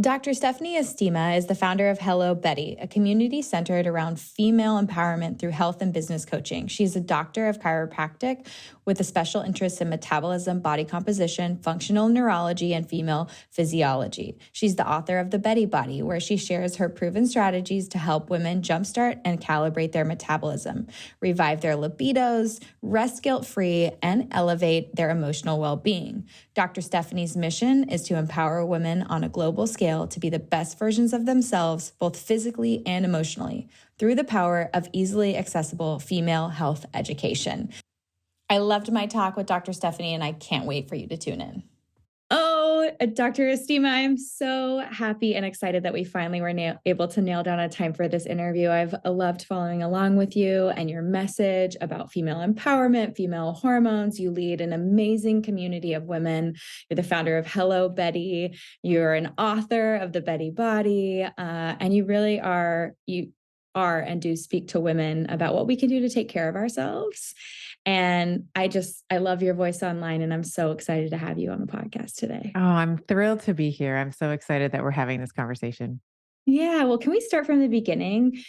Dr. Stephanie Estima is the founder of Hello Betty, a community centered around female empowerment through health and business coaching. She's a doctor of chiropractic with a special interest in metabolism, body composition, functional neurology, and female physiology. She's the author of The Betty Body, where she shares her proven strategies to help women jumpstart and calibrate their metabolism, revive their libidos, rest guilt-free, and elevate their emotional well-being. Dr. Stephanie's mission is to empower women on a global scale to be the best versions of themselves, both physically and emotionally, through the power of easily accessible female health education. I loved my talk with Dr. Stephanie, and I can't wait for you to tune in. Oh, Dr. Estima, I'm so happy and excited that we finally were able to nail down a time for this interview. I've loved following along with you and your message about female empowerment, female hormones. You lead an amazing community of women. You're the founder of Hello Betty. You're an author of The Betty Body, and you really are and do speak to women about what we can do to take care of ourselves. And I love your voice online, and I'm so excited to have you on the podcast today. Oh, I'm thrilled to be here. I'm so excited that we're having this conversation. Yeah, well, can we start from the beginning?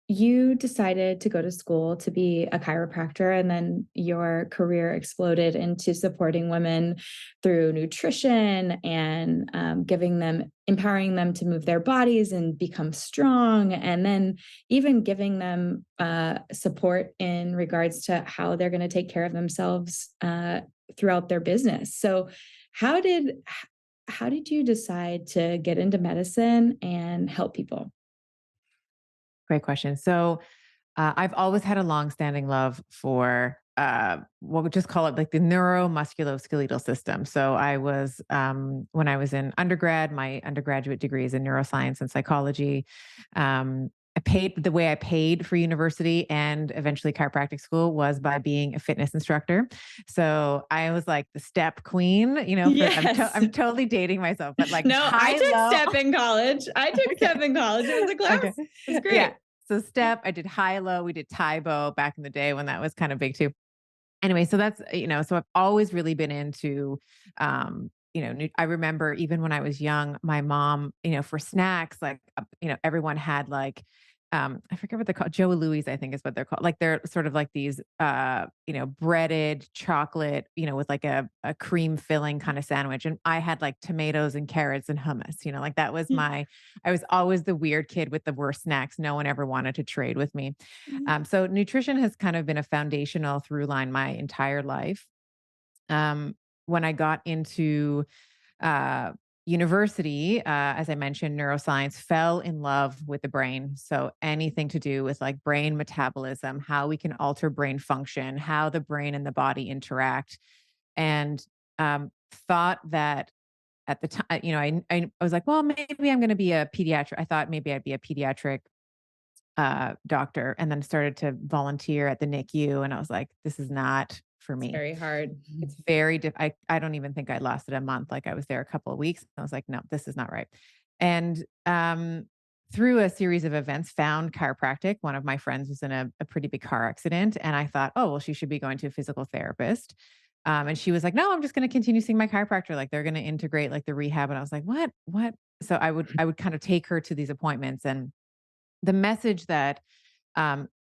You decided to go to school to be a chiropractor, and then your career exploded into supporting women through nutrition and empowering them to move their bodies and become strong, and then even giving them support in regards to how they're going to take care of themselves throughout their business. So how did you decide to get into medicine and help people? Great question. So, I've always had a long-standing love for what we just call it like the neuromusculoskeletal system. So, when I was in undergrad, my undergraduate degree is in neuroscience and psychology. The way I paid for university and eventually chiropractic school was by being a fitness instructor. So I was like the step queen, Yes. I'm totally dating myself, but like No, I took low. step in college. Step in college. It was a class. Okay. It was great. Yeah. So step, I did high low. We did Taibo back in the day when that was kind of big too. Anyway, so that's, so I've always really been into, I remember even when I was young, my mom, for snacks, like, everyone had like, I forget what they're called. Joe Louis, I think is what they're called. Like they're sort of like these, breaded chocolate, with like a cream filling kind of sandwich. And I had like tomatoes and carrots and hummus, like that was I was always the weird kid with the worst snacks. No one ever wanted to trade with me. So nutrition has kind of been a foundational through line my entire life. When I got into uh, university, as I mentioned, neuroscience, fell in love with the brain. So anything to do with like brain metabolism, how we can alter brain function, how the brain and the body interact, and thought that at the time, I was like, well, maybe I'm going to be a pediatric. I thought maybe I'd be a pediatric doctor, and then started to volunteer at the NICU, and I was like, this is not for me. It's very hard. It's very I don't even think I lasted a month. Like I was there a couple of weeks. I was like, no, this is not right. And through a series of events, found chiropractic. One of my friends was in a pretty big car accident, and I thought, oh, well, she should be going to a physical therapist. And she was like, no, I'm just going to continue seeing my chiropractor. Like they're going to integrate like the rehab. And I was like, what? So I would kind of take her to these appointments, and the message that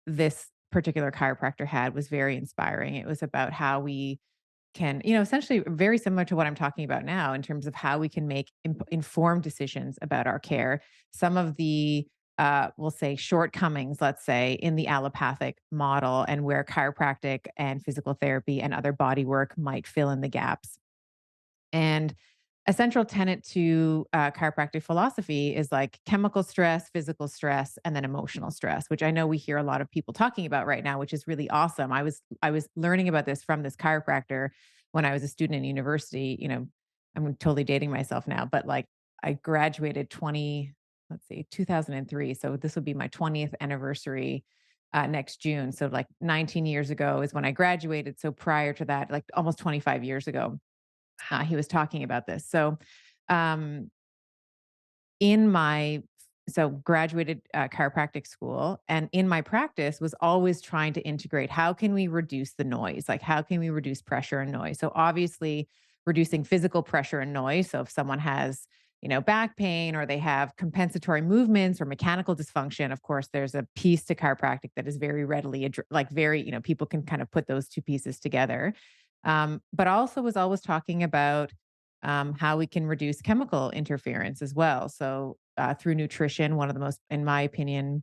this particular chiropractor had was very inspiring. It was about how we can, essentially very similar to what I'm talking about now in terms of how we can make informed decisions about our care. Some of the, we'll say, shortcomings, let's say, in the allopathic model, and where chiropractic and physical therapy and other body work might fill in the gaps. And a central tenet to chiropractic philosophy is like chemical stress, physical stress, and then emotional stress, which I know we hear a lot of people talking about right now, which is really awesome. I was learning about this from this chiropractor when I was a student in university. I'm totally dating myself now, but like I graduated 2003. So this will be my 20th anniversary next June. So like 19 years ago is when I graduated. So prior to that, like almost 25 years ago, he was talking about this. So, um, in my graduated chiropractic school, and in my practice was always trying to integrate how can we reduce the noise, like how can we reduce pressure and noise. So obviously reducing physical pressure and noise. So if someone has back pain, or they have compensatory movements or mechanical dysfunction, of course, there's a piece to chiropractic that is very readily, like very, people can kind of put those two pieces together. But also was always talking about how we can reduce chemical interference as well. So through nutrition, one of the most, in my opinion,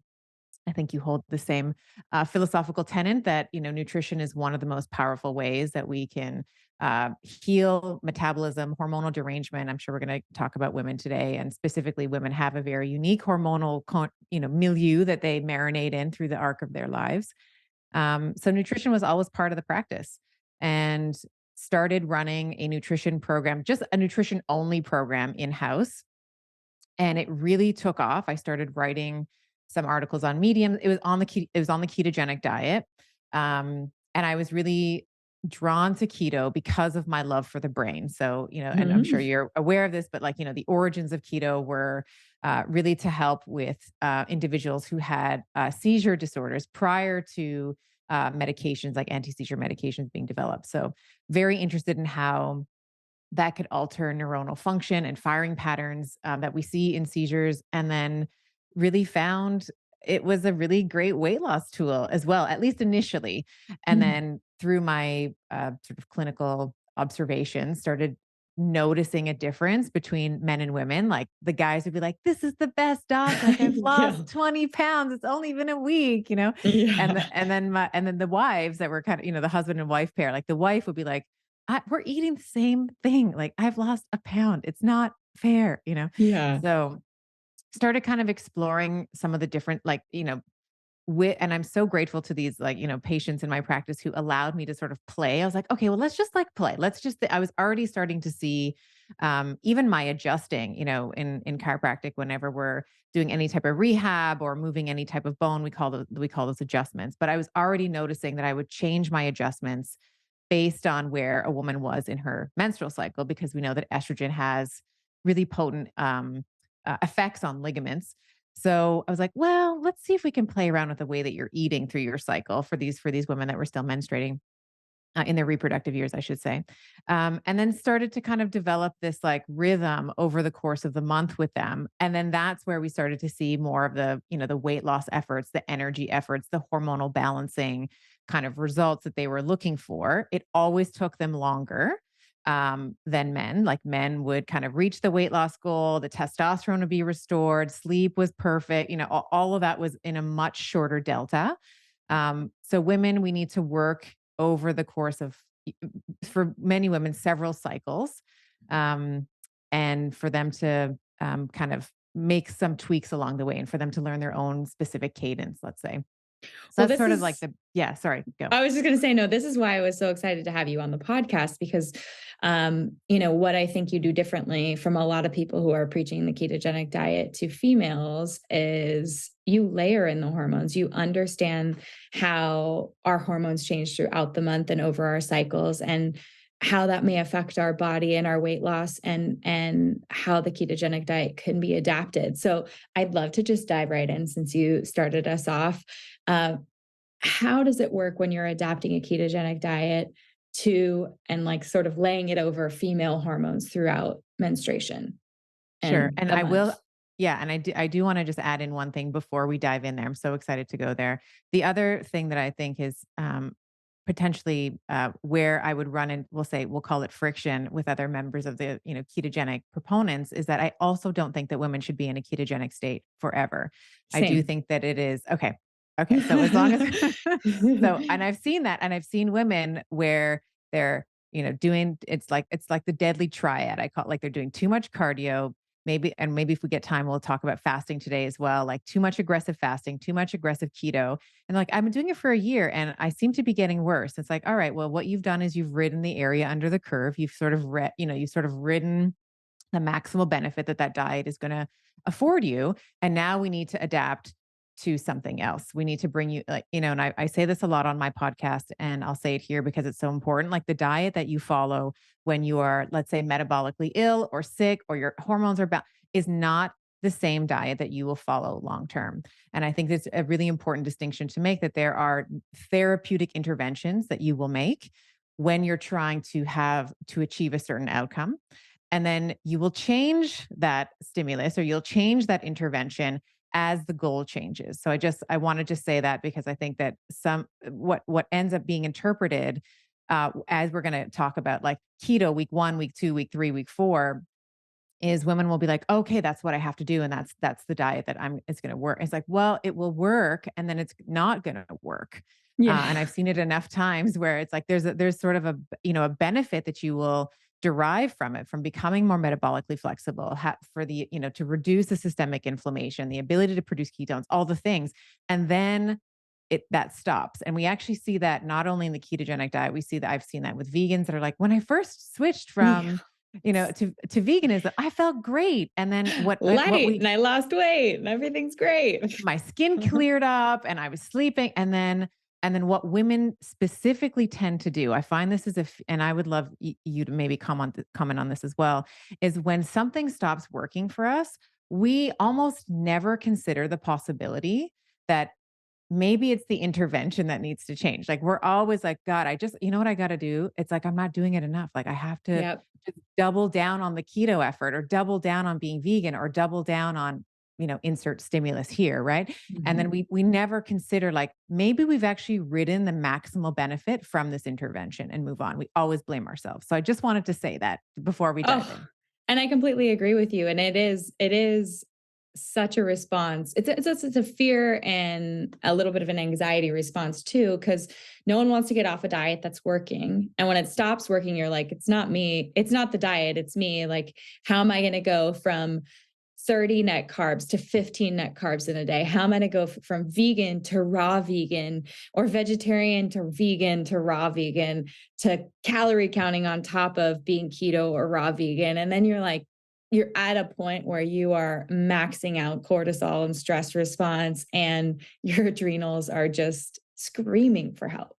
I think you hold the same philosophical tenet that nutrition is one of the most powerful ways that we can heal metabolism, hormonal derangement. I'm sure we're going to talk about women today, and specifically, women have a very unique hormonal, milieu that they marinate in through the arc of their lives. So nutrition was always part of the practice, and started running a nutrition program, just a nutrition only program in house, and it really took off. I started writing some articles on Medium. It was on the ketogenic diet, and I was really drawn to keto because of my love for the brain. So, and I'm sure Mhm. you're aware of this, but like the origins of keto were really to help with individuals who had seizure disorders prior to medications like anti-seizure medications being developed. So, very interested in how that could alter neuronal function and firing patterns that we see in seizures. And then really found it was a really great weight loss tool as well, at least initially. And then through my sort of clinical observations, started noticing a difference between men and women. Like the guys would be like, "This is the best, doc. Like I've Yeah. lost 20 pounds. It's only been a week." Yeah. And then the wives that were kind of, the husband and wife pair, like the wife would be like, we're eating the same thing. Like I've lost a pound. It's not fair. Yeah. So started kind of exploring some of the different, like, and I'm so grateful to these, like, patients in my practice who allowed me to sort of play. I was like, okay, well, let's just like play. I was already starting to see even my adjusting, in chiropractic, whenever we're doing any type of rehab or moving any type of bone, we call those adjustments. But I was already noticing that I would change my adjustments based on where a woman was in her menstrual cycle, because we know that estrogen has really potent effects on ligaments. So I was like, well, let's see if we can play around with the way that you're eating through your cycle for these women that were still menstruating in their reproductive years, I should say. And then started to kind of develop this like rhythm over the course of the month with them. And then that's where we started to see more of the weight loss efforts, the energy efforts, the hormonal balancing kind of results that they were looking for. It always took them longer than men. Like men would kind of reach the weight loss goal, the testosterone would be restored, sleep was perfect, all of that was in a much shorter delta. So women, we need to work over the course of, for many women, several cycles, um, and for them to kind of make some tweaks along the way, and for them to learn their own specific cadence, let's say. So Well, that's this sort of like is the, yeah, sorry, go. I was just going to say, no, this is why I was so excited to have you on the podcast because, what I think you do differently from a lot of people who are preaching the ketogenic diet to females is you layer in the hormones. You understand how our hormones change throughout the month and over our cycles and how that may affect our body and our weight loss and how the ketogenic diet can be adapted. So I'd love to just dive right in since you started us off. Uh, how does it work when you're adapting a ketogenic diet to and like sort of laying it over female hormones throughout menstruation Sure. and And the I will, month? yeah. And I do want to just add in one thing before we dive in there. I'm so excited to go there. The other thing that I think is potentially where I would run in, we'll call it friction with other members of the, ketogenic proponents, is that I also don't think that women should be in a ketogenic state forever. I do Same. think that it is okay. Okay. So as long as, so, and I've seen that, and I've seen women where they're, doing, it's like the deadly triad. I call it, like they're doing too much cardio, maybe if we get time, we'll talk about fasting today as well. Like too much aggressive fasting, too much aggressive keto. And like, I've been doing it for a year and I seem to be getting worse. It's like, all right, well, what you've done is you've ridden the area under the curve. You've sort of you've sort of ridden the maximal benefit that that diet is going to afford you. And now we need to adapt to something else. We need to bring you, like, and I say this a lot on my podcast, and I'll say it here because it's so important. Like the diet that you follow when you are, let's say, metabolically ill or sick or your hormones are bad is not the same diet that you will follow long term. And I think it's a really important distinction to make, that there are therapeutic interventions that you will make when you're trying to achieve a certain outcome. And then you will change that stimulus or you'll change that intervention as the goal changes. So I want to just say that because I think that what ends up being interpreted as we're going to talk about like keto week 1, week 2, week 3, week 4 is women will be like, okay, that's what I have to do. And that's the diet that it's going to work. It's like, well, it will work. And then it's not going to work. And Yeah. I've seen it enough times where it's like, there's sort of a benefit that you will derive from it, from becoming more metabolically flexible for to reduce the systemic inflammation, the ability to produce ketones, all the things. And then that stops. And we actually see that not only in the ketogenic diet, I've seen that with vegans that are like, when I first switched Yeah. from to veganism, I felt great. And then Light and I lost weight and everything's great. my skin cleared up and I was sleeping. And then what women specifically tend to do, I find this and I would love you to maybe comment on this as well, is when something stops working for us, we almost never consider the possibility that maybe it's the intervention that needs to change. Like we're always like, God, you know what I got to do? It's like, I'm not doing it enough. Like I have to Yep. just double down on the keto effort or double down on being vegan or double down on, insert stimulus here. Right. And then Mhm. we never consider like, maybe we've actually ridden the maximal benefit from this intervention and move on. We always blame ourselves. So I just wanted to say that before we dive Oh, in. and I completely agree with you. And it is such a response. It's a fear and a little bit of an anxiety response too, because no one wants to get off a diet that's working. And when it stops working, you're like, it's not me, it's not the diet, it's me. Like, how am I going to go from 30 net carbs to 15 net carbs in a day? How am I going to go from vegan to raw vegan, or vegetarian to vegan to raw vegan, to calorie counting on top of being keto or raw vegan? And then you're at a point where you are maxing out cortisol and stress response, and your adrenals are just screaming for help.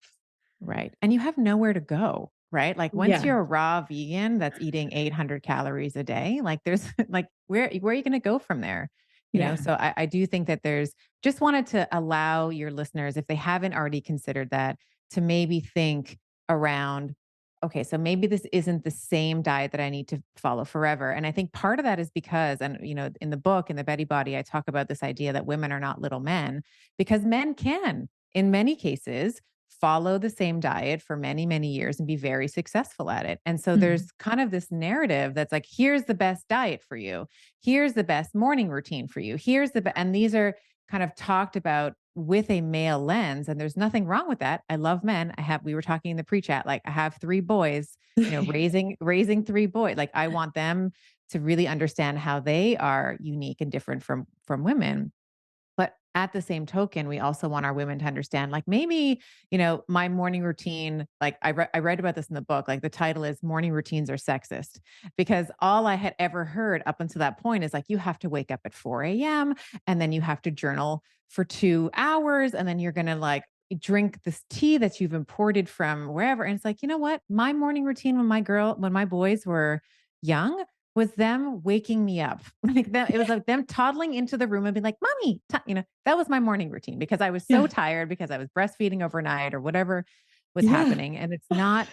Right. And you have nowhere to go, right? Like once Yeah. you're a raw vegan that's eating 800 calories a day, like there's like where are you going to go from there? Yeah. So I do think that there's just wanted to allow your listeners, if they haven't already considered that, to maybe think around, okay, so maybe this isn't the same diet that I need to follow forever. And I think part of that is because, and in the book, in the Betty Body, I talk about this idea that women are not little men, because men can, in many cases, follow the same diet for many, many years and be very successful at it. And so Mhm. there's kind of this narrative that's like, here's the best diet for you. Here's the best morning routine for you. And these are kind of talked about with a male lens. And there's nothing wrong with that. I love men. We were talking in the pre-chat, like I have 3 boys, raising 3 boys. Like I want them to really understand how they are unique and different from women. But at the same token, we also want our women to understand, like maybe, my morning routine, like I read about this in the book, like the title is Morning Routines Are Sexist, because all I had ever heard up until that point is like, you have to wake up at 4 a.m. and then you have to journal for 2 hours. And then you're going to like drink this tea that you've imported from wherever. And it's like, you know what? My morning routine when my boys were young was them waking me up. Like that, it was like them toddling into the room and being like, "Mommy," that was my morning routine because I was so Yeah. tired because I was breastfeeding overnight or whatever was Yeah. happening. And it's not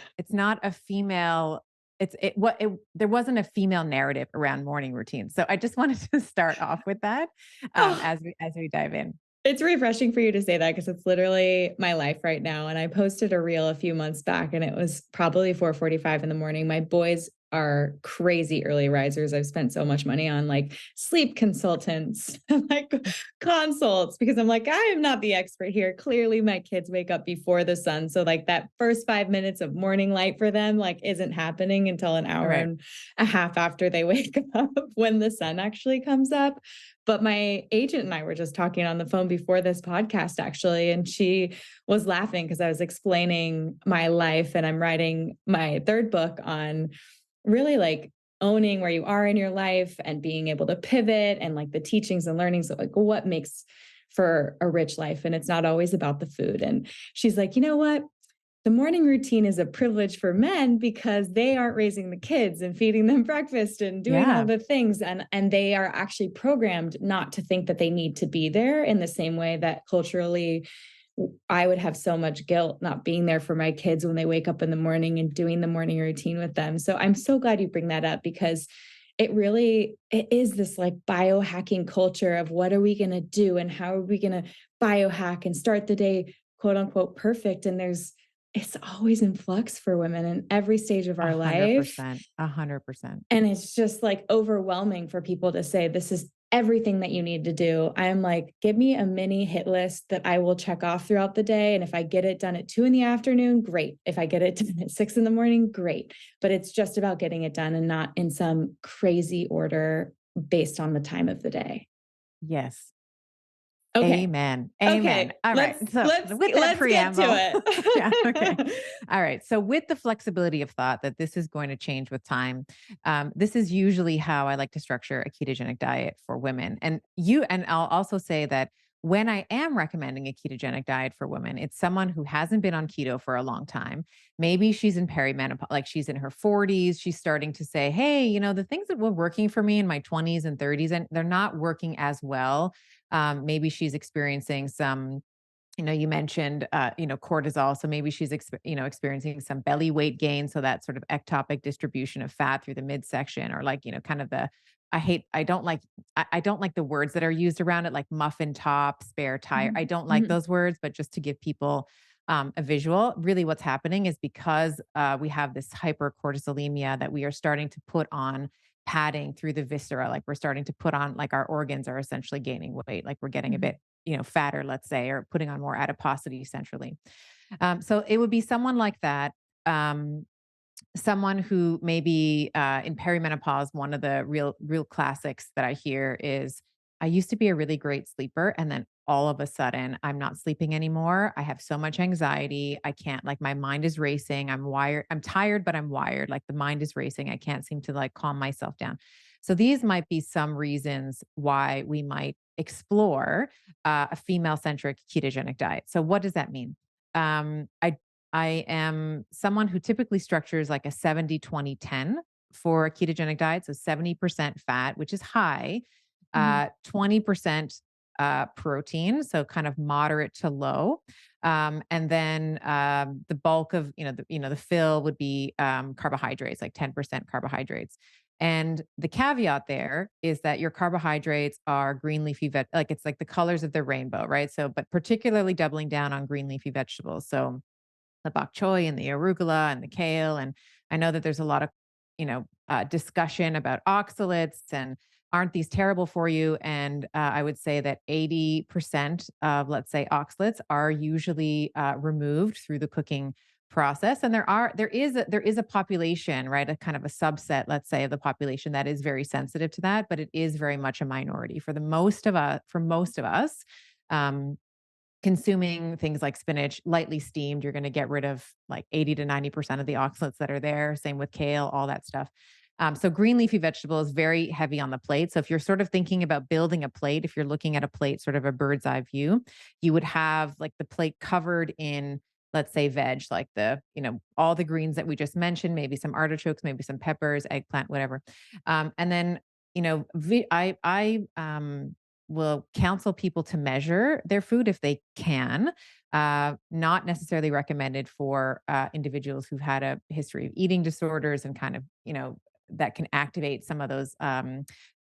a female, there wasn't a female narrative around morning routines. So I just wanted to start off with that Oh, as we dive in. it's refreshing for you to say that, because it's literally my life right now. And I posted a reel a few months back, and it was probably 4:45 in the morning. My boys are crazy early risers. I've spent so much money on like sleep consultants, like consults, because I'm like, I am not the expert here. Clearly my kids wake up before the sun. So like that first 5 minutes of morning light for them like isn't happening until an hour Right. and a half after they wake up, when the sun actually comes up. But my agent and I were just talking on the phone before this podcast, actually, and she was laughing because I was explaining my life, and I'm writing my 3rd book on really like owning where you are in your life and being able to pivot, and like the teachings and learnings of like what makes for a rich life. And it's not always about the food. And she's like, you know what? The morning routine is a privilege for men because they aren't raising the kids and feeding them breakfast and doing all Yeah. the things, and they are actually programmed not to think that they need to be there in the same way that culturally I would have so much guilt not being there for my kids when they wake up in the morning and doing the morning routine with them. So I'm so glad you bring that up because it is this like biohacking culture of what are we going to do and how are we going to biohack and start the day quote unquote perfect. And it's always in flux for women in every stage of A our hundred life. percent, 100%. And it's just like overwhelming for people to say, this is everything that you need to do. I'm like, give me a mini hit list that I will check off throughout the day. And if I get it done at 2 in the afternoon, great. If I get it done at 6 in the morning, great. But it's just about getting it done and not in some crazy order based on the time of the day. Yes. Okay. Amen. Amen. Okay. All right. Let's So let's with that let's get to preamble, yeah. Okay. it. All right. So with the flexibility of thought that this is going to change with time, this is usually how I like to structure a ketogenic diet for women. And I'll also say that when I am recommending a ketogenic diet for women, it's someone who hasn't been on keto for a long time. Maybe she's in perimenopause, like she's in her 40s. She's starting to say, hey, the things that were working for me in my 20s and 30s, and they're not working as well. Maybe she's experiencing some, you mentioned, cortisol. So maybe she's, experiencing some belly weight gain. So that sort of ectopic distribution of fat through the midsection, or like, kind of I don't like the words that are used around it, like muffin top, spare tire. I Mhm. don't like Mhm. those words, but just to give people a visual, really what's happening is because we have this hypercortisolemia that we are starting to put on padding through the viscera. Like we're starting to put on, like our organs are essentially gaining weight, like we're getting a bit, Mhm. fatter, let's say, or putting on more adiposity centrally. So it would be someone like that. Um, Someone who maybe in perimenopause, one of the real classics that I hear is, I used to be a really great sleeper, and then all of a sudden I'm not sleeping anymore. I have so much anxiety. I can't, like, my mind is racing. I'm wired. I'm tired, but I'm wired. Like the mind is racing. I can't seem to like calm myself down. So these might be some reasons why we might explore a female centric ketogenic diet. So what does that mean? I am someone who typically structures like a 70-20-10 for a ketogenic diet. So 70% fat, which is high, Mhm. 20% protein, so kind of moderate to low. And then the bulk of, the fill would be carbohydrates, like 10% carbohydrates. And the caveat there is that your carbohydrates are green leafy like it's like the colors of the rainbow, right? So, but particularly doubling down on green leafy vegetables. So the bok choy and the arugula and the kale. And I know that there's a lot of, discussion about oxalates and aren't these terrible for you? And I would say that 80% of, let's say, oxalates are usually removed through the cooking process. And there is a population, right? A kind of a subset, let's say, of the population that is very sensitive to that, but it is very much a minority. For most of us, um, consuming things like spinach lightly steamed, you're going to get rid of like 80 to 90% of the oxalates that are there. Same with kale, all that stuff. So green leafy vegetable is very heavy on the plate. So if you're sort of thinking about building a plate, if you're looking at a plate, sort of a bird's eye view, you would have like the plate covered in, let's say, veg, like all the greens that we just mentioned, maybe some artichokes, maybe some peppers, eggplant, whatever. And then, I will counsel people to measure their food if they can. Not necessarily recommended for individuals who've had a history of eating disorders and kind of, that can activate some of those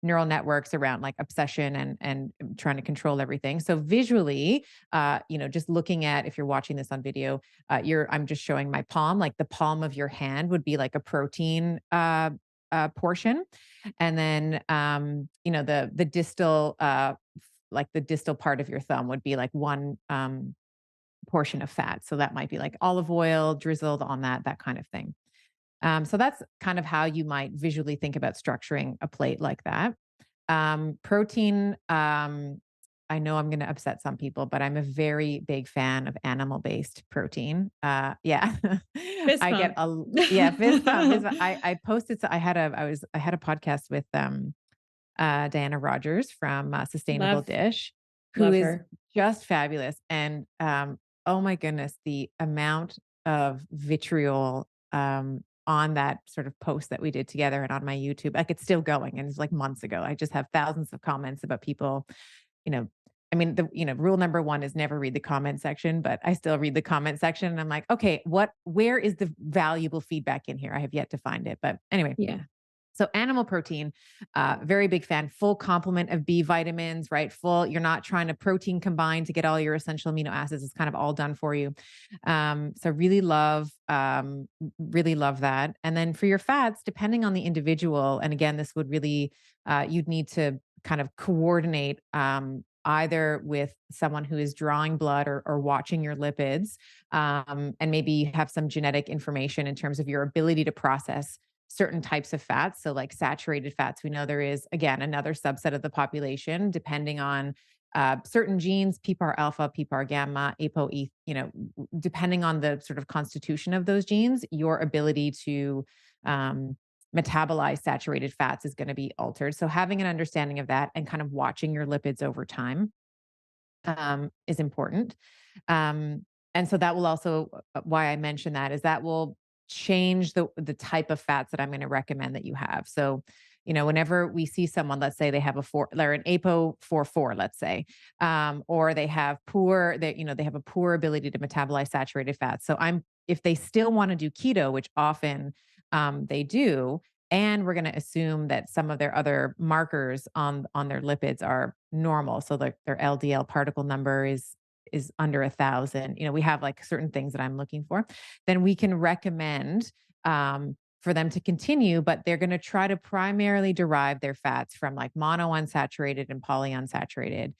neural networks around like obsession and trying to control everything. So visually, just looking at, if you're watching this on video, I'm just showing my palm, like the palm of your hand would be like a protein portion, and then the distal like the distal part of your thumb would be like one portion of fat. So that might be like olive oil drizzled on that kind of thing. So that's kind of how you might visually think about structuring a plate like that. Protein, I know I'm going to upset some people, but I'm a very big fan of animal-based protein. Yeah, Fist I get bump. yeah, fist bump. I posted. So I had a podcast with Diana Rogers from Sustainable Love, Dish, who love is her. just fabulous. And oh my goodness, the amount of vitriol on that sort of post that we did together and on my YouTube, like it's still going, and it's like months ago. I just have thousands of comments about people, you know, I mean, rule number one is never read the comment section, but I still read the comment section and I'm like, okay, where is the valuable feedback in here? I have yet to find it. But anyway, Yeah. so animal protein, very big fan, full complement of B vitamins, right? You're not trying to protein combine to get all your essential amino acids. It's kind of all done for you. So really love that. And then for your fats, depending on the individual, and again, this would really, you'd need to kind of coordinate, either with someone who is drawing blood or watching your lipids, and maybe have some genetic information in terms of your ability to process certain types of fats. So, like saturated fats, we know there is, again, another subset of the population, depending on certain genes, PPAR alpha, PPAR gamma, ApoE, depending on the sort of constitution of those genes, your ability to metabolize saturated fats is going to be altered. So, having an understanding of that and kind of watching your lipids over time is important. And so that will also, why I mention that is that will change the type of fats that I'm going to recommend that you have. So, whenever we see someone, let's say they have they're an APO 4/4, let's say, or they have they have a poor ability to metabolize saturated fats. So if they still want to do keto, which often they do, and we're going to assume that some of their other markers on their lipids are normal. So their LDL particle number is under 1,000. We have like certain things that I'm looking for. Then we can recommend for them to continue, but they're going to try to primarily derive their fats from like monounsaturated and polyunsaturated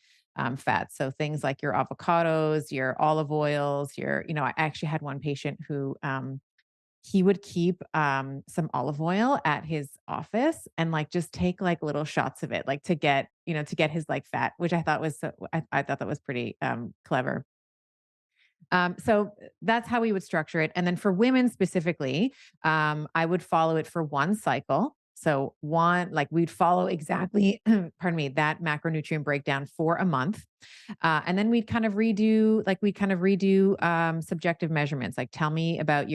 fats. So things like your avocados, your olive oils, I actually had one patient who he would keep some olive oil at his office and like just take like little shots of it, like to get his like fat, which I thought was I thought that was pretty clever. So that's how we would structure it. And then for women specifically, I would follow it for one cycle. So like we'd follow exactly, pardon me, that macronutrient breakdown for a month. And then we'd kind of redo subjective measurements. Like tell me about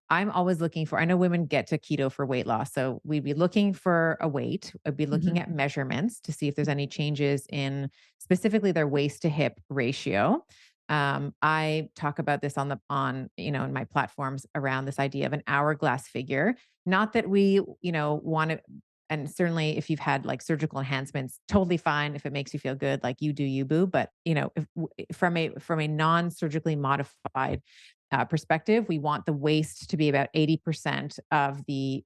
I'm always looking for, I know women get to keto for weight loss. So we'd be looking for a weight. I'd be looking Mhm. at measurements to see if there's any changes in specifically their waist to hip ratio. I talk about this in my platforms around this idea of an hourglass figure. Not that we, want to, and certainly if you've had like surgical enhancements, totally fine if it makes you feel good, like you do you boo. But from a non-surgically modified perspective, we want the waist to be about 80% of the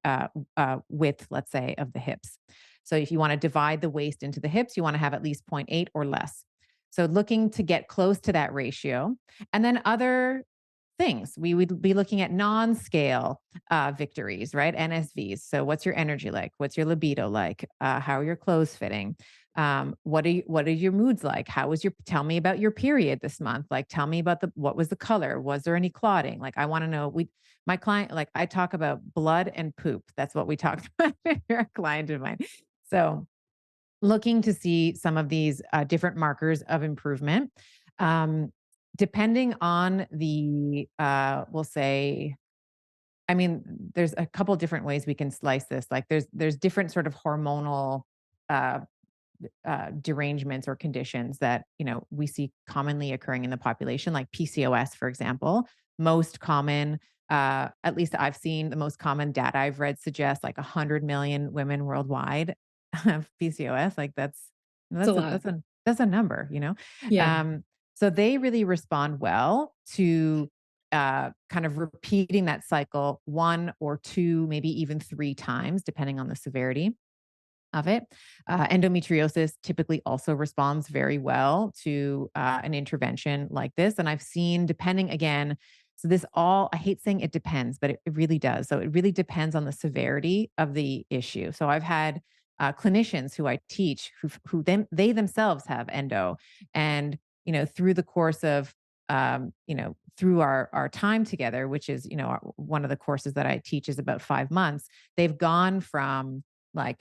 width, let's say, of the hips. So if you want to divide the waist into the hips, you want to have at least zero point 0.8 or less. So looking to get close to that ratio. And then other things, we would be looking at non-scale victories, right? NSVs. So what's your energy like? What's your libido like? How are your clothes fitting? What are your moods like? Tell me about your period this month. Like, tell me about what was the color? Was there any clotting? Like, I want to know, my client, like I talk about blood and poop. That's what we talked about. You're a client of mine. So looking to see some of these different markers of improvement. Depending on we'll say, I mean, there's a couple different ways we can slice this. Like there's different sort of hormonal uh, derangements or conditions that we see commonly occurring in the population, like PCOS, for example. Most common, at least I've seen, the most common data I've read suggests like 100 million women worldwide have PCOS. Like It's a that's a lot. that's a number. Yeah. Um, so they really respond well to kind of repeating that cycle one or two, maybe even three times, depending on the severity of it. Endometriosis typically also responds very well to an intervention like this. And I've seen, depending again, so I hate saying it depends, but it really does. So it really depends on the severity of the issue. So I've had clinicians who I teach they themselves have endo. And, through the course of, through our time together, which is, one of the courses that I teach is about 5 months, they've gone from like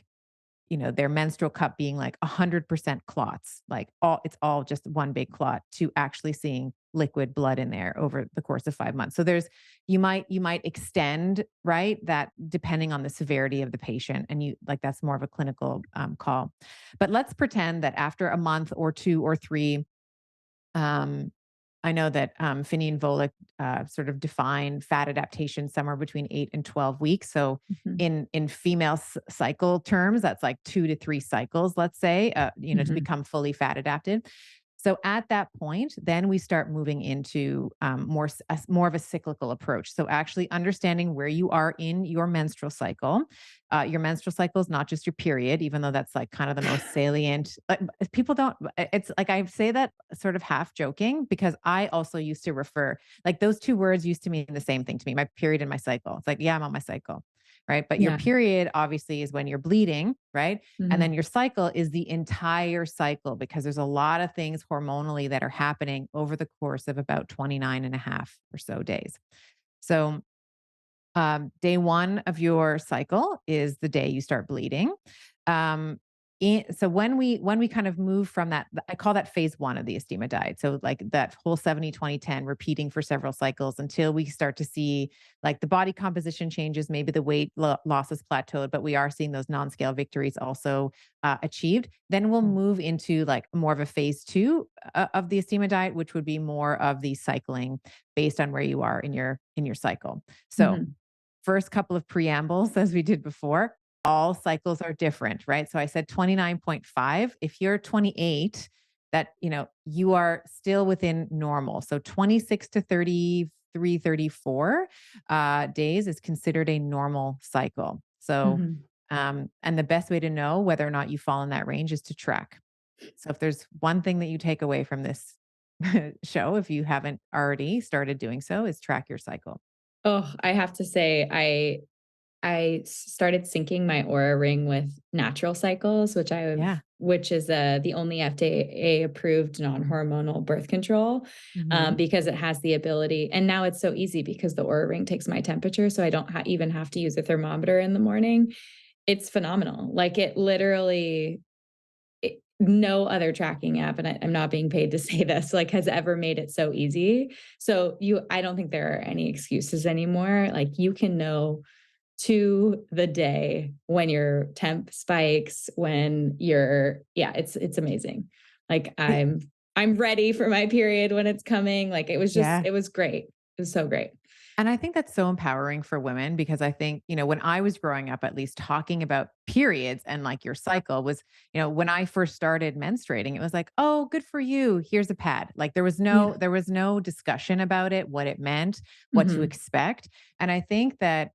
their menstrual cup being like 100% clots, like it's all just one big clot, to actually seeing liquid blood in there over the course of 5 months. So you might extend, right, that depending on the severity of the patient, and that's more of a clinical call. But let's pretend that after a month or 2 or 3, um, I know that Finney and Volek sort of define fat adaptation somewhere between 8 and 12 weeks. So Mhm. in female cycle terms, that's like 2 to 3 cycles, let's say, to Mhm. become fully fat adapted. So at that point, then we start moving into more of a cyclical approach. So actually understanding where you are in your menstrual cycle. Your menstrual cycle is not just your period, even though that's like kind of the most salient. People don't. It's like I say that sort of half joking because I also used to refer, like, those two words used to mean the same thing to me. My period and my cycle. It's like, yeah, I'm on my cycle, right? But your Yeah. period obviously is when you're bleeding, right? And then Mhm. your cycle is the entire cycle because there's a lot of things hormonally that are happening over the course of about 29 and a half or so days. So, day one of your cycle is the day you start bleeding. Um, so when we kind of move from that, I call that phase one of the Estima diet. So like that whole 70-20-10 repeating for several cycles until we start to see like the body composition changes, maybe the weight loss is plateaued, but we are seeing those non-scale victories also achieved. Then we'll move into like more of a phase two of the Estima diet, which would be more of the cycling based on where you are in your cycle. So Mhm. first couple of preambles, as we did before, all cycles are different, right? So I said 29.5. If you're 28, that, you are still within normal. So 26 to 33, 34 days is considered a normal cycle. So, Mhm. and the best way to know whether or not you fall in that range is to track. So if there's one thing that you take away from this show, if you haven't already started doing so, is track your cycle. Oh, I have to say, started syncing my Aura Ring with natural cycles, Yeah. which is the only FDA approved non-hormonal birth control, Mhm. because it has the ability, and now it's so easy because the Aura Ring takes my temperature, so I don't even have to use a thermometer in the morning. It's phenomenal. Like, it literally, no other tracking app, and I'm not being paid to say this, like, has ever made it so easy. So I don't think there are any excuses anymore. Like, you can know to the day when your temp spikes, when yeah, it's amazing. Like, It I'm ready for my period when it's coming. Like, Yeah. it was great. It was so great. And I think that's so empowering for women because I think, when I was growing up, at least talking about periods and like your cycle was, when I first started menstruating, it was like, oh, good for you. Here's a pad. Like Yeah. there was no discussion about it, what it meant, what to Mhm. expect. And I think that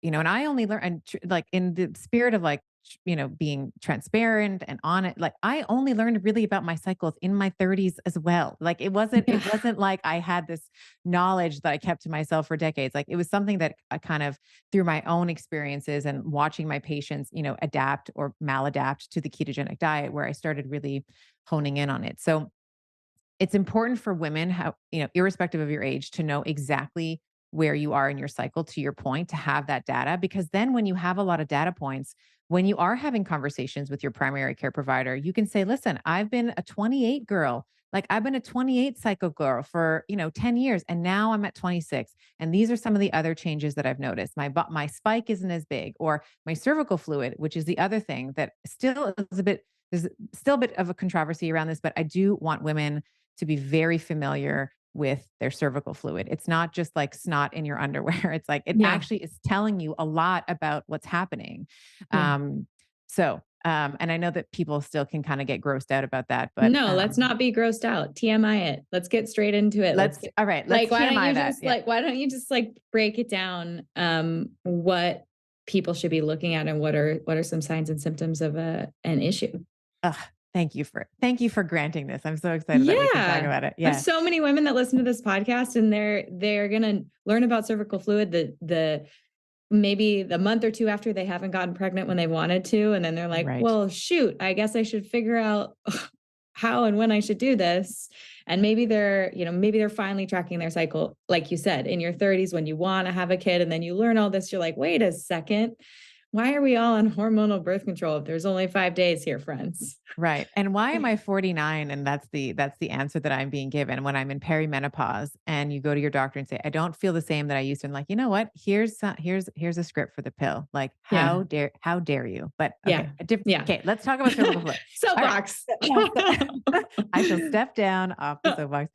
and I only learned, and like in the spirit of like, being transparent and on it, like I only learned really about my cycles in my 30s as well. Like it Yeah. wasn't like I had this knowledge that I kept to myself for decades. Like it was something that I kind of through my own experiences and watching my patients, adapt or maladapt to the ketogenic diet where I started really honing in on it. So it's important for women, how, irrespective of your age, to know exactly where you are in your cycle, to your point, to have that data. Because then when you have a lot of data points, when you are having conversations with your primary care provider, you can say, listen, I've been a 28 girl. Like I've been a 28 cycle girl for, 10 years and now I'm at 26. And these are some of the other changes that I've noticed. My spike isn't as big, or my cervical fluid, which is the other thing that still is there's still a bit of a controversy around this, but I do want women to be very familiar with their cervical fluid. It's not just like snot in your underwear. It's like it Yeah. actually is telling you a lot about what's happening. Yeah. And I know that people still can kind of get grossed out about that, but No, let's not be grossed out. TMI it. Let's get straight into it. all right, let's Like, TMI that. Yeah. why don't you just like break it down, what people should be looking at and what are some signs and symptoms of an issue? Ugh, thank you for granting this. I'm so excited that we can talk Yeah. about it. I have Yeah. so many women that listen to this podcast, and they're gonna learn about cervical fluid the maybe the month or 2 after they haven't gotten pregnant when they wanted to, and then they're like, Right. "Well, shoot, I guess I should figure out how and when I should do this." And maybe maybe they're finally tracking their cycle, like you said, in your 30s when you wanna have a kid, and then you learn all this, you're like, "Wait a second. Why are we all on hormonal birth control if there's only 5 days here, friends? Right. And why am I 49? And that's the answer that I'm being given when I'm in perimenopause and you go to your doctor and say, I don't feel the same that I used to. And like, you know what? Here's a script for the pill. Like, Yeah. how dare you? But okay, Yeah. Yeah. okay, let's talk about cervical fluid. All right. Soapbox. I shall step down off the soapbox.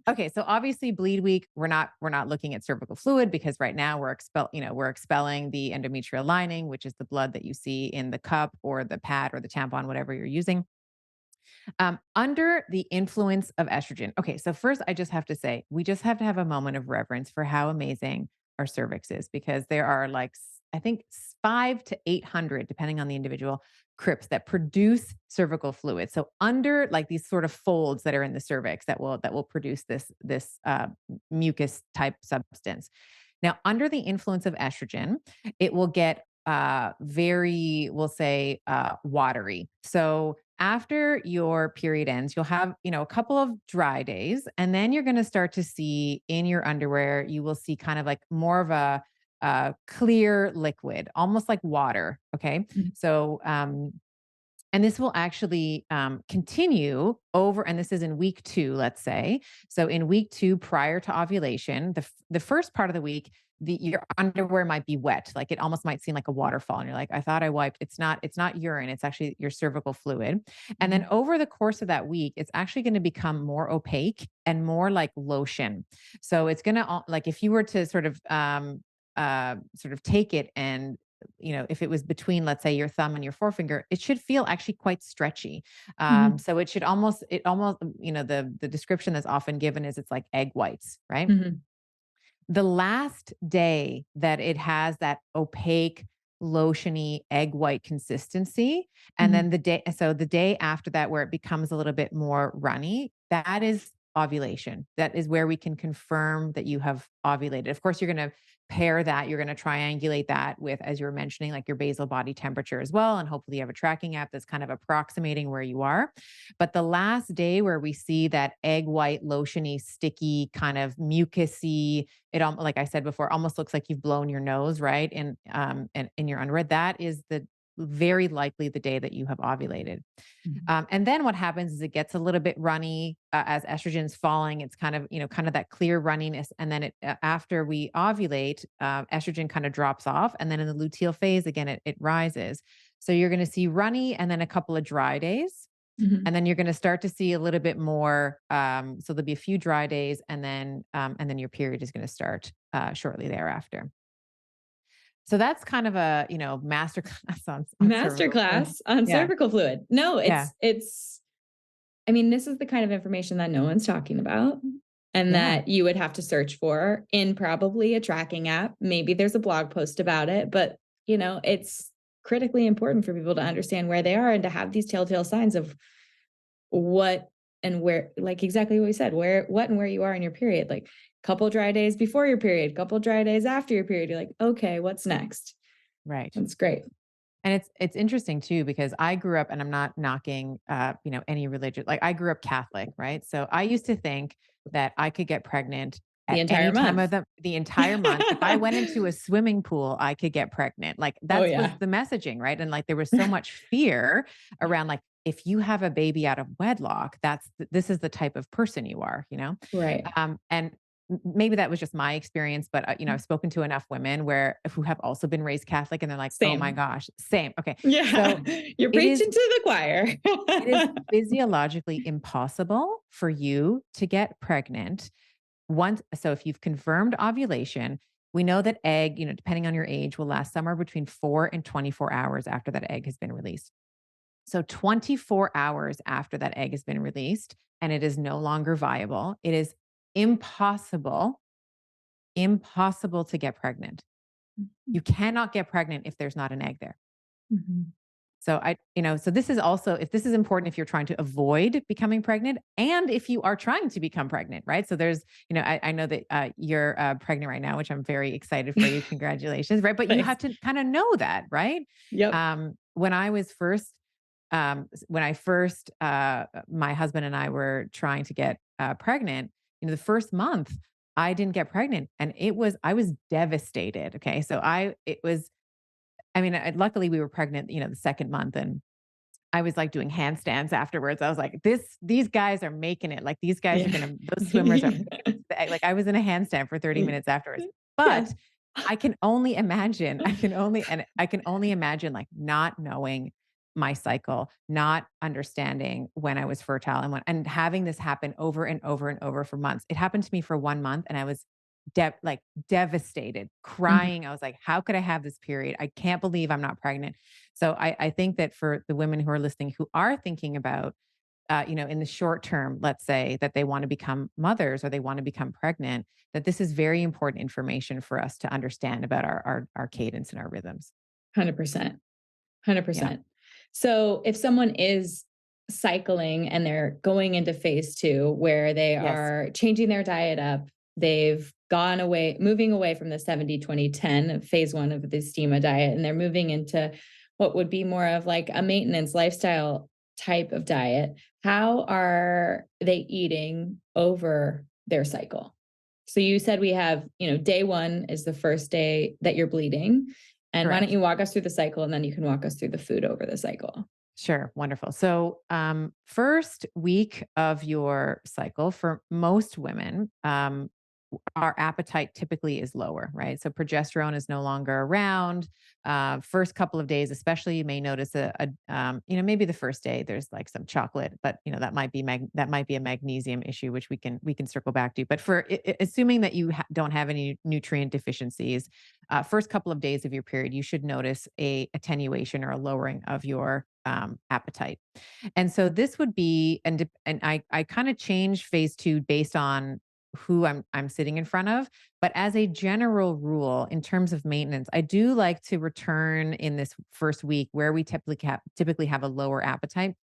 Okay, so obviously bleed week, we're not looking at cervical fluid because right now we're expelling the endometrial lining, which is the blood that you see in the cup or the pad or the tampon, whatever you're using. Under the influence of estrogen. Okay, so first I just have to say, we just have to have a moment of reverence for how amazing our cervix is because there are like, I think 5 to 800, depending on the individual, crypts that produce cervical fluid. So under like these sort of folds that are in the cervix that will produce this mucus type substance. Now, under the influence of estrogen, it will get very, we'll say, watery. So after your period ends, you'll have, a couple of dry days, and then you're going to start to see in your underwear, you will see kind of like more of a clear liquid, almost like water. Okay. Mhm. So, and this will actually continue over, and this is in week 2, let's say. So in week 2, prior to ovulation, the first part of the week, your underwear might be wet, like it almost might seem like a waterfall, and you're like, I thought I wiped. It's not urine. It's actually your cervical fluid. And then Mhm. over the course of that week, it's actually going to become more opaque and more like lotion. So it's going to like if you were to sort of take it and if it was between, let's say, your thumb and your forefinger, it should feel actually quite stretchy. Mhm. So the description that's often given is it's like egg whites, right? Mhm. The last day that it has that opaque, lotiony egg white consistency, and then Mhm. the day after that where it becomes a little bit more runny, that is ovulation. That is where we can confirm that you have ovulated. Of course, you're going to pair that, you're going to triangulate that with, as you were mentioning, like your basal body temperature as well. And hopefully you have a tracking app that's kind of approximating where you are. But the last day where we see that egg white, lotiony, sticky, kind of mucusy, like I said before, almost looks like you've blown your nose, right? And in your underwear, that is the very likely the day that you have ovulated. Mhm. And then what happens is it gets a little bit runny as estrogen's falling. It's kind of that clear runniness. And then after we ovulate, estrogen kind of drops off. And then in the luteal phase, again, it rises. So you're going to see runny and then a couple of dry days. Mhm. And then you're going to start to see a little bit more. So there'll be a few dry days, and then your period is going to start shortly thereafter. So that's kind of a master class on cervical fluid. Masterclass on Yeah, cervical fluid. No, yeah, it's I mean, this is the kind of information that no one's talking about and yeah. that you would have to search for in probably a tracking app. Maybe there's a blog post about it, but it's critically important for people to understand where they are and to have these telltale signs of what and where, like exactly what we said, where, what, and where you are in your period. Like couple dry days before your period, couple dry days after your period. You're like, okay, what's next? Right. That's great. And it's interesting too because I grew up, and I'm not knocking any religion. Like I grew up Catholic, right? So I used to think that I could get pregnant The at entire any time of month. the entire month. If I went into a swimming pool, I could get pregnant. Like Oh that was yeah. the messaging, right? And like there was so much fear around like if you have a baby out of wedlock, this is the type of person you are. Right. And maybe that was just my experience, but I've spoken to enough women who have also been raised Catholic, and they're like, "Oh my Same. gosh, same." Okay, Yeah. so You're it is preaching to the choir. it is physiologically impossible for you to get pregnant once. So if you've confirmed ovulation, we know that egg, depending on your age, will last somewhere between 4 and 24 hours after that egg has been released. So 24 hours after that egg has been released and it is no longer viable, it is impossible to get pregnant. You cannot get pregnant if there's not an egg there. Mhm. So so this is also, if this is important, if you're trying to avoid becoming pregnant and if you are trying to become pregnant, right? So there's, I know that you're pregnant right now, which I'm very excited for you. Congratulations. Right. But you Thanks. have to kind of know that, right? Yep. When I was first, my husband and I were trying to get pregnant, the first month I didn't get pregnant and I was devastated. Okay. So it was I mean, luckily we were pregnant, the second month, and I was like doing handstands afterwards. I was like, these guys are making it. Like these guys are Yeah. those swimmers are making it to the egg. Like I was in a handstand for 30 minutes afterwards. Yeah. But I can only imagine, I can only imagine like not knowing my cycle, not understanding when I was fertile and having this happen over and over and over for months. It happened to me for 1 month and I was like devastated, Mhm. crying. I was like, how could I have this period? I can't believe I'm not pregnant. So I think that for the women who are listening who are thinking about, in the short term, let's say that they want to become mothers or they want to become pregnant, that this is very important information for us to understand about our cadence and our rhythms. 100%. Yeah. 100%. So if someone is cycling and they're going into phase 2 where they Yes. are changing their diet up, they've gone away moving away from the 70-20-10 phase 1 of the Estima diet, and they're moving into what would be more of like a maintenance lifestyle type of diet. How are they eating over their cycle? So you said we have, day 1 is the first day that you're bleeding. And why don't Correct. you walk us through the cycle and then you can walk us through the food over the cycle? Sure. Wonderful. So, first week of your cycle for most women, our appetite typically is lower, right? So progesterone is no longer around. First couple of days, especially, you may notice maybe the first day there's like some chocolate, but that might be a magnesium issue, which we can circle back to. But for assuming that you don't have any nutrient deficiencies, first couple of days of your period, you should notice a attenuation or a lowering of your appetite. And so this would be, and I kind of change phase 2 based on who I'm sitting in front of. But as a general rule, in terms of maintenance, I do like to return in this first week where we typically have a lower appetite.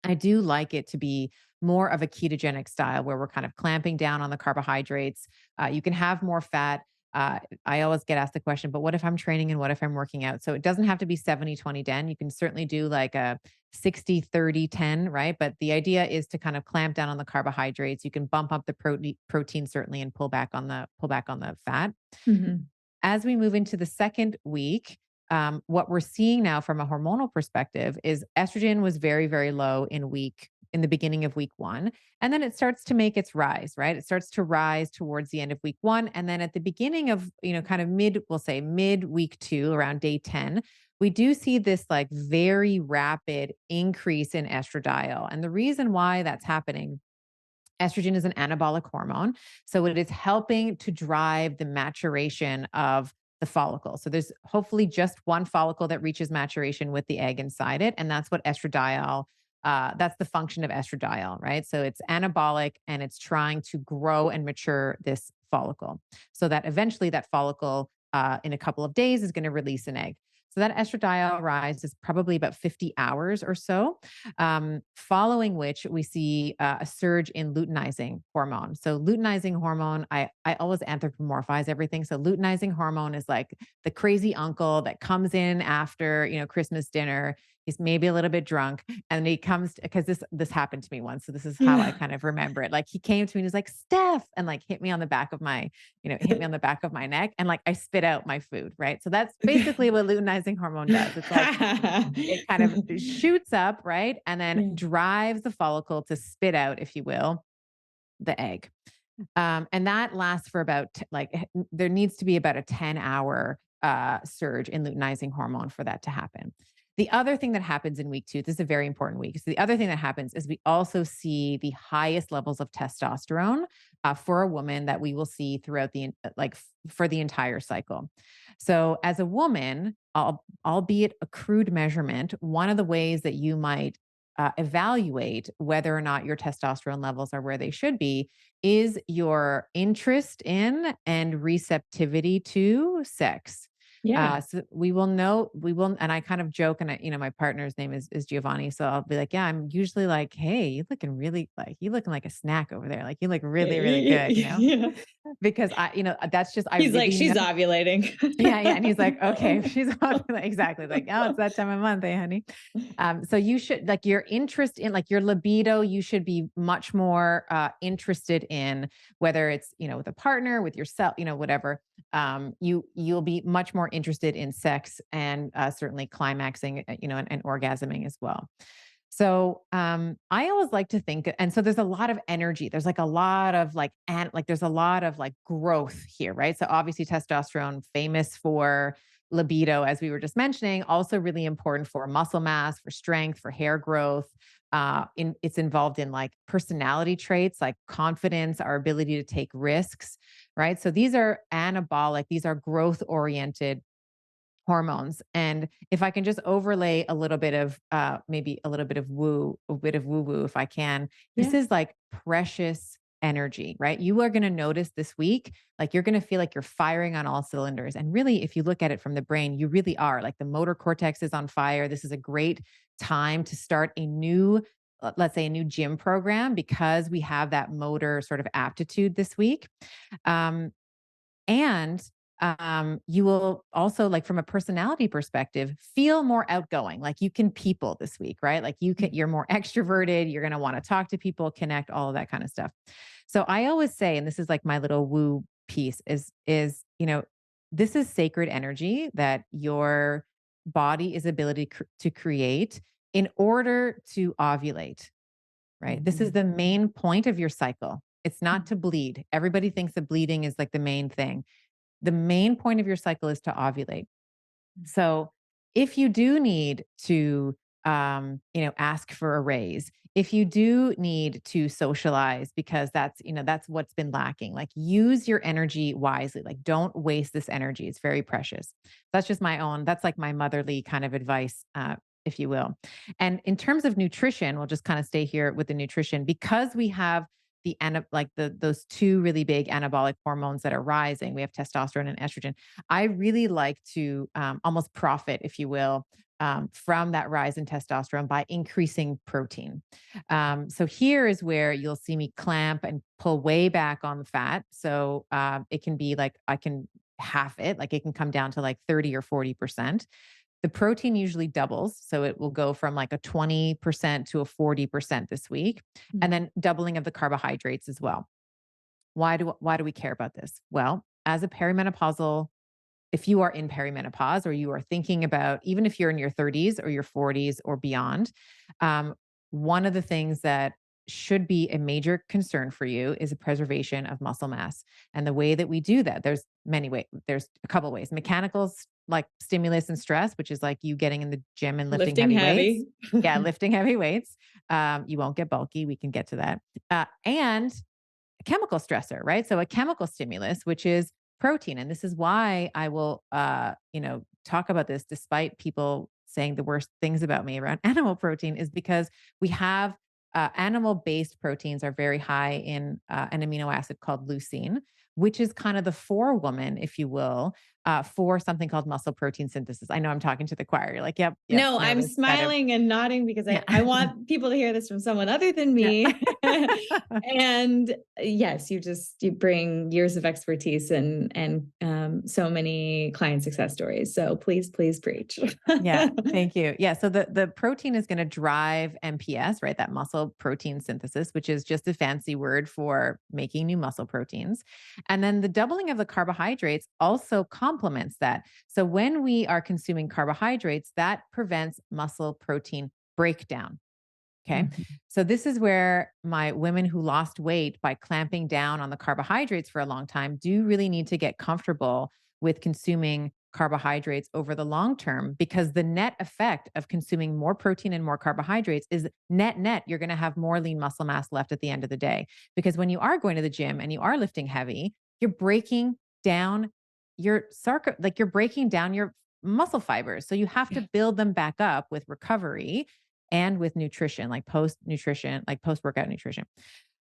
I do like it to be more of a ketogenic style where we're kind of clamping down on the carbohydrates. You can have more fat. I always get asked the question, but what if I'm training and what if I'm working out? So it doesn't have to be 70-20-10. You can certainly do like a 60-30-10, right? But the idea is to kind of clamp down on the carbohydrates. You can bump up the protein certainly and pull back on the fat. Mhm. As we move into the second week, what we're seeing now from a hormonal perspective is estrogen was very, very low in the beginning of week 1. And then it starts to make its rise, right? It starts to rise towards the end of week 1. And then at the beginning of, kind of we'll say mid week 2, around day 10, we do see this like very rapid increase in estradiol. And the reason why that's happening, estrogen is an anabolic hormone. So it is helping to drive the maturation of the follicle. So there's hopefully just one follicle that reaches maturation with the egg inside it. And that's what estradiol, that's the function of estradiol, right? So it's anabolic and it's trying to grow and mature this follicle so that eventually that follicle in a couple of days is going to release an egg. So that estradiol rise is probably about 50 hours or so, following which we see a surge in luteinizing hormone. So luteinizing hormone, I always anthropomorphize everything. So luteinizing hormone is like the crazy uncle that comes in after, Christmas dinner. He's maybe a little bit drunk and he comes because this happened to me once. So this is how I Yeah. kind of remember it. Like he came to me and he's like, Steph, and like hit me on the back of my, hit me on the back of my neck and like I spit out my food. Right. So that's basically what luteinizing hormone does. It's like it kind of shoots up, right? And then Yeah. drives the follicle to spit out, if you will, the egg. And that lasts for about there needs to be about a 10-hour surge in luteinizing hormone for that to happen. The other thing that happens in week 2, this is a very important week. So the other thing that happens is we also see the highest levels of testosterone for a woman that we will see throughout for the entire cycle. So as a woman, albeit a crude measurement, one of the ways that you might evaluate whether or not your testosterone levels are where they should be is your interest in and receptivity to sex. Yeah. So and I kind of joke, and my partner's name is Giovanni. So I'll be like, yeah, I'm usually like, hey, you looking like a snack over there. Like you look really, really good, Yeah. because that's just, I He's like, really know. she's ovulating. Yeah, yeah. And he's like, okay, she's exactly like, oh, it's that time of month, eh, honey? So you should like your interest in like your libido, you should be much more interested in whether it's, with a partner, with yourself, whatever, you'll be much more interested in sex and certainly climaxing, and orgasming as well. So I always like to think, and so there's a lot of energy. There's like a lot of like, and like there's a lot of like growth here, right? So obviously testosterone, famous for libido, as we were just mentioning, also really important for muscle mass, for strength, for hair growth. It's involved in like personality traits like confidence, our ability to take risks, right? So these are anabolic, these are growth oriented hormones. And if I can just overlay a little bit of maybe a little bit of a bit of woo woo, if I can, this Yeah. is like precious energy, right? You are going to notice this week, like you're going to feel like you're firing on all cylinders. And really, if you look at it from the brain, you really are. Like the motor cortex is on fire. This is a great time to start a new, let's say, a new gym program because we have that motor sort of aptitude this week. Um, and you will also, like from a personality perspective, feel more outgoing. Like you can people this week, right? Like you're more extroverted. You're going to want to talk to people, connect, all of that kind of stuff. So I always say, and this is like my little woo piece is, this is sacred energy that your body is ability to create in order to ovulate, right? This is Mhm. the main point of your cycle. It's not Mhm. to bleed. Everybody thinks that bleeding is like the main thing. The main point of your cycle is to ovulate. So if you do need to, ask for a raise, if you do need to socialize because that's what's been lacking, like use your energy wisely. Like don't waste this energy. It's very precious. That's just that's like my motherly kind of advice, if you will. And in terms of nutrition, we'll just kind of stay here with the nutrition because we have those two really big anabolic hormones that are rising. We have testosterone and estrogen. I really like to almost profit, if you will, from that rise in testosterone by increasing protein. So here is where you'll see me clamp and pull way back on the fat. So it can be like I can half it, like it can come down to like 30 or 40%. The protein usually doubles. So it will go from like a 20% to a 40% this week. And then doubling of the carbohydrates as well. Why do we care about this? Well, as a perimenopausal, if you are in perimenopause or you are thinking about, even if you're in your 30s or your 40s or beyond, um, one of the things that should be a major concern for you is a preservation of muscle mass. And the way that we do that, there's many ways. There's a couple ways. Mechanicals like stimulus and stress, which is like you getting in the gym and lifting Lifting heavy weights. heavy. Yeah, lifting heavy weights. You won't get bulky. We can get to that. And a chemical stressor, right? So a chemical stimulus, which is protein. And this is why I will, talk about this despite people saying the worst things about me around animal protein is because we have animal based proteins are very high in an amino acid called leucine, which is kind of the forewoman, if you will, for something called muscle protein synthesis. I know I'm talking to the choir. You're like, yep, yep, No, no, I'm this kind of, smiling and nodding because yeah. I want people to hear this from someone other than Yeah. me. And yes, you bring years of expertise and so many client success stories. So please preach. Yeah, thank you. Yeah, so the protein is going to drive MPS, right? That muscle protein synthesis, which is just a fancy word for making new muscle proteins. And then the doubling of the carbohydrates also complements that. So when we are consuming carbohydrates, that prevents muscle protein breakdown. Okay. Mhm. So this is where my women who lost weight by clamping down on the carbohydrates for a long time do really need to get comfortable with consuming carbohydrates over the long term because the net effect of consuming more protein and more carbohydrates is net, you're going to have more lean muscle mass left at the end of the day. Because when you are going to the gym and you are lifting heavy, you're breaking down like you're breaking down your muscle fibers. So you have to build them back up with recovery and with nutrition, like post nutrition, like post workout nutrition.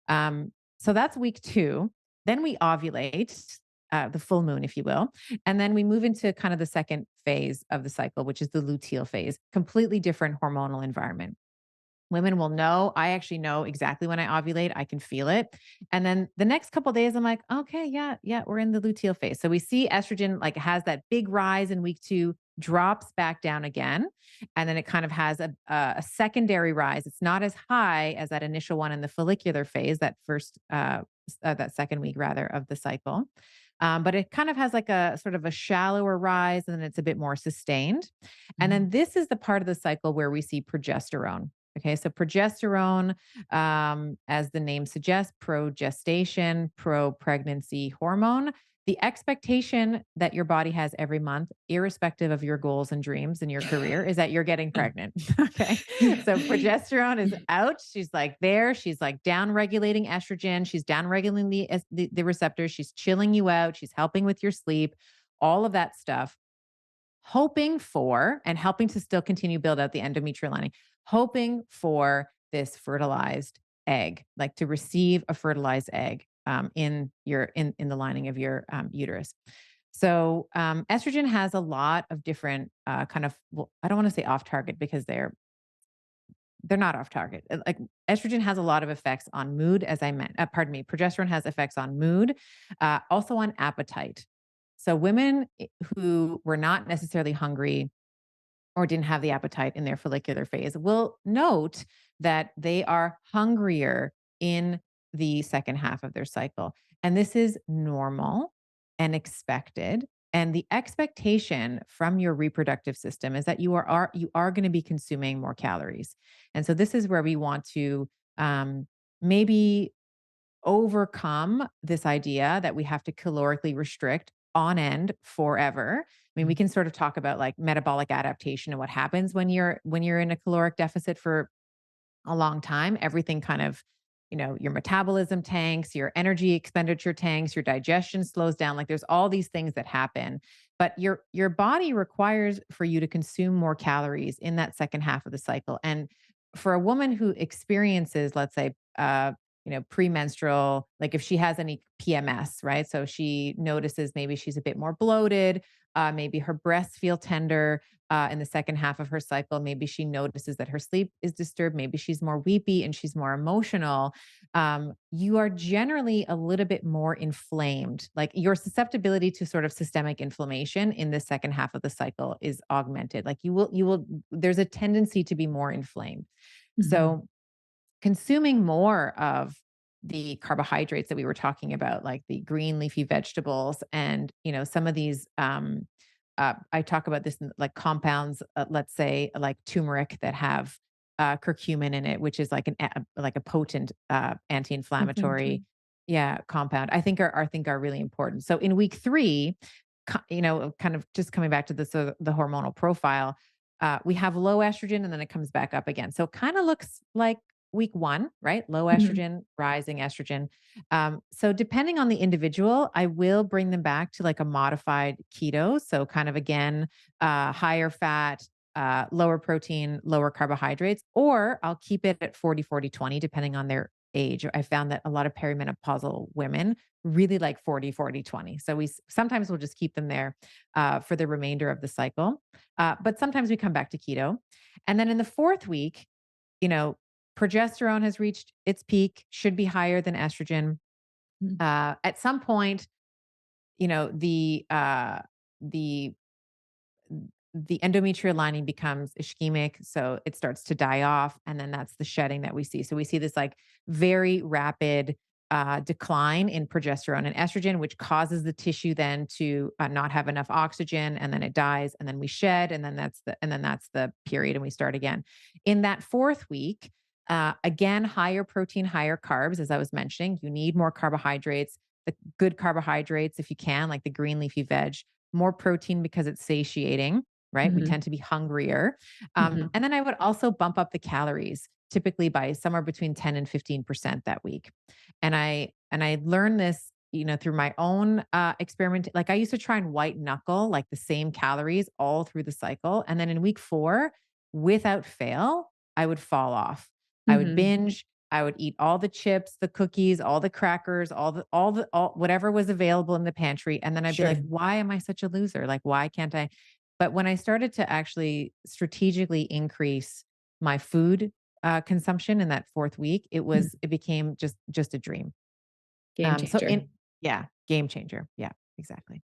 So that's week 2. Then we ovulate, the full moon, if you will. And then we move into kind of the second phase of the cycle, which is the luteal phase, completely different hormonal environment. Women will know. I actually know exactly when I ovulate. I can feel it. And then the next couple of days, I'm like, okay, yeah, we're in the luteal phase. So we see estrogen like has that big rise in week 2, drops back down again. And then it kind of has a secondary rise. It's not as high as that initial one in the follicular phase, that second week rather of the cycle. But it kind of has like a sort of a shallower rise, and then it's a bit more sustained. And Mhm. then this is the part of the cycle where we see progesterone. Okay, so progesterone, as the name suggests, pro-gestation, pro-pregnancy hormone. The expectation that your body has every month, irrespective of your goals and dreams and your career, is that you're getting pregnant. Okay. So progesterone is out. She's like there. She's like down regulating estrogen. She's down regulating the receptors. She's chilling you out. She's helping with your sleep, all of that stuff, hoping for and helping to still continue build out the endometrial lining, hoping for this fertilized egg, like to receive a fertilized egg in the lining of your uterus. So estrogen has a lot of different kind of, well, I don't want to say off target because they're not off target. Like estrogen has a lot of effects on mood, as I meant. Pardon me. Progesterone has effects on mood, also on appetite. So women who were not necessarily hungry or didn't have the appetite in their follicular phase will note that they are hungrier in the second half of their cycle. And this is normal and expected. And the expectation from your reproductive system is that you are going to be consuming more calories. And so this is where we want to maybe overcome this idea that we have to calorically restrict on end forever. I mean, we can sort of talk about like metabolic adaptation and what happens when you're in a caloric deficit for a long time. Everything kind of, your metabolism tanks, your energy expenditure tanks, your digestion slows down. Like there's all these things that happen, but your body requires for you to consume more calories in that second half of the cycle. And for a woman who experiences, let's say, premenstrual, like if she has any PMS, right? So she notices maybe she's a bit more bloated, maybe her breasts feel tender, in the second half of her cycle. Maybe she notices that her sleep is disturbed. Maybe she's more weepy and she's more emotional. You are generally a little bit more inflamed. Like your susceptibility to sort of systemic inflammation in the second half of the cycle is augmented. Like there's a tendency to be more inflamed. Mhm. So consuming more of the carbohydrates that we were talking about, like the green leafy vegetables and, some of these, I talk about this in like compounds, let's say like turmeric that have curcumin in it, which is like like a potent anti-inflammatory, Inflammatory. yeah, compound. I think are really important. So in week 3, kind of just coming back to the hormonal profile, we have low estrogen and then it comes back up again. So it kind of looks like week 1, right? Low Mhm. estrogen, rising estrogen. So depending on the individual, I will bring them back to like a modified keto. So kind of again, higher fat, lower protein, lower carbohydrates, or I'll keep it at 40-40-20, depending on their age. I found that a lot of perimenopausal women really like 40-40-20. So sometimes we'll just keep them there for the remainder of the cycle. But sometimes we come back to keto. And then in the 4th week, you know, progesterone has reached its peak, should be higher than estrogen. Mhm. At some point, you know, the the endometrial lining becomes ischemic, so it starts to die off, and then that's the shedding that we see. So we see this like very rapid decline in progesterone and estrogen, which causes the tissue then to not have enough oxygen, and then it dies, and then we shed, and then that's the period, and we start again. In that 4th week, again, higher protein, higher carbs, as I was mentioning, you need more carbohydrates. The good carbohydrates, if you can, like the green leafy veg, more protein because it's satiating, right? We Mhm. tend to be hungrier. Mhm. And then I would also bump up the calories, typically by somewhere between 10 and 15% that week. And I learned this, through my own experiment. Like I used to try and white knuckle like the same calories all through the cycle. And then in week 4, without fail, I would fall off. I would Mhm. binge. I would eat all the chips, the cookies, all the crackers, all whatever was available in the pantry. And then I'd be like, Sure. why am I such a loser? Like, why can't I? But when I started to actually strategically increase my food consumption in that 4th week, Mhm. it became just a dream. Game So changer. in Yeah, game changer. Yeah, exactly.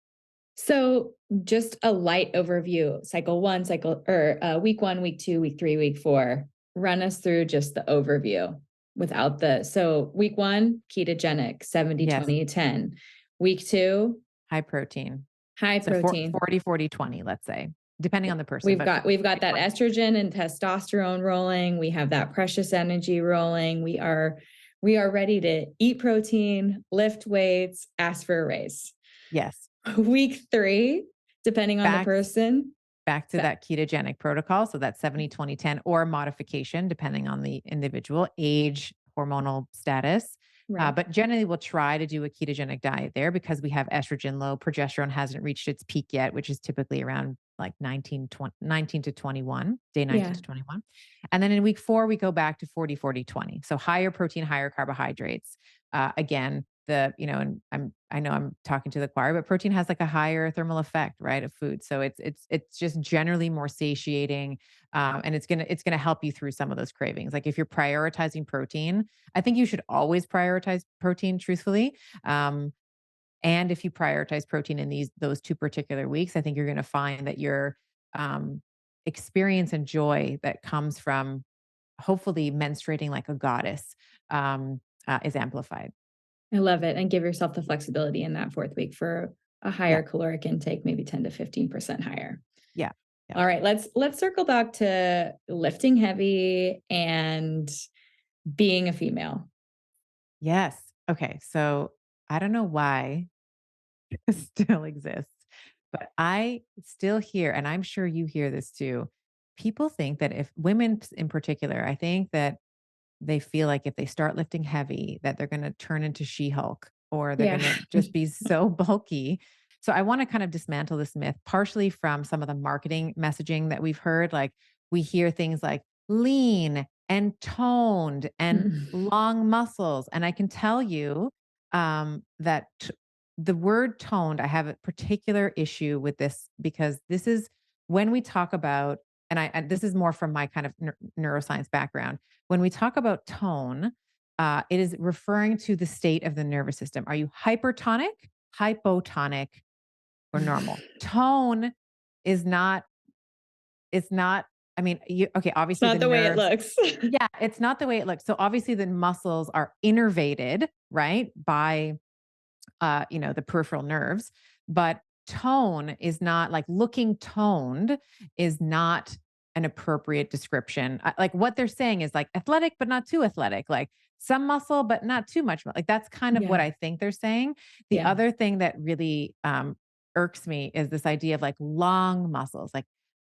So, just a light overview, cycle 1, cycle or week 1, week 2, week 3, week 4. Run us through just the overview without the so week 1, ketogenic, 70, Yes. 20, 10. Week 2, High protein. High So protein. 40, 40, 20, let's say, depending on the person, We've but got 40, we've got 40, that 20. estrogen and testosterone rolling. We have that precious energy rolling. We are ready to eat protein, lift weights, ask for a raise. Yes. Week 3, depending on the Back person. back to That that ketogenic protocol. So that's 70, 20, 10, or modification, depending on the individual, age, hormonal status. right. But generally, we'll try to do a ketogenic diet there because we have estrogen low. Progesterone hasn't reached its peak yet, which is typically around like 19 to 21, day 19 Yeah. to 21. And then in week 4, we go back to 40, 40, 20. So higher protein, higher carbohydrates. Again, and I know I'm talking to the choir, but protein has like a higher thermal effect, right, of food. So it's just generally more satiating, and it's gonna help you through some of those cravings. Like if you're prioritizing protein, I think you should always prioritize protein, truthfully. And if you prioritize protein in those 2 particular weeks, I think you're gonna find that your um, experience and joy that comes from hopefully menstruating like a goddess is amplified. I love it. And give yourself the flexibility in that 4th week for a Yeah. higher caloric intake, maybe 10 to 15% higher. Yeah. Yeah. All right, let's circle back to lifting heavy and being a female. Yes. Okay. So I don't know why it still exists, but I still hear, and I'm sure you hear this too. People think that if women in particular, I think that they feel like if they start lifting heavy, that they're going to turn into She-Hulk or they're Yeah. going to just be so bulky. So I want to kind of dismantle this myth, partially from some of the marketing messaging that we've heard. Like we hear things like lean and toned and long muscles. And I can tell you that the word toned, I have a particular issue with this because this is when we talk about, and this is more from my kind of neuroscience background when we talk about tone, it is referring to the state of the nervous system. Are you hypertonic, hypotonic, or normal? Tone is not, it's not, I mean, okay, It's obviously the not the way it nerves, looks. yeah, it's not the way it looks. So obviously the muscles are innervated, right, by the peripheral nerves. But tone is not like looking toned is not an appropriate description. Like what they're saying is like athletic, but not too athletic, like some muscle, but not too much. Like that's kind of what Yeah. I think they're saying. The Yeah. other thing that really irks me is this idea of like long muscles. Like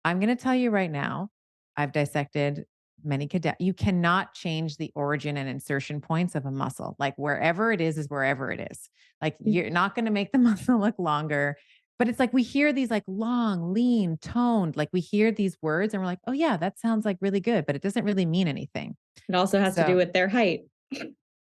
I'm going to tell you right now, I've dissected many cadet. You cannot change the origin and insertion points of a muscle. Like wherever it is wherever it is. Like you're not going to make the muscle look longer. But it's like we hear these like long, lean, toned, like we hear these words and we're like, oh yeah, that sounds like really good, but it doesn't really mean anything. It also has to do So with their height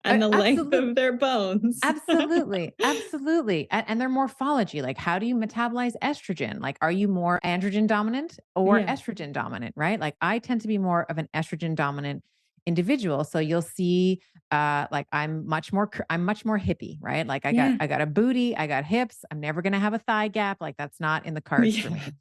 and the length absolutely. of their bones. Absolutely, absolutely, and their morphology, like, how do you metabolize estrogen? Like, are you more androgen dominant or Yeah. estrogen dominant, right? Like, I tend to be more of an estrogen dominant individual, so you'll see, like, I'm much more hippie, right? Like, Yeah. I got a booty, I got hips, I'm never gonna have a thigh gap, like, that's not in the cards for Yeah. me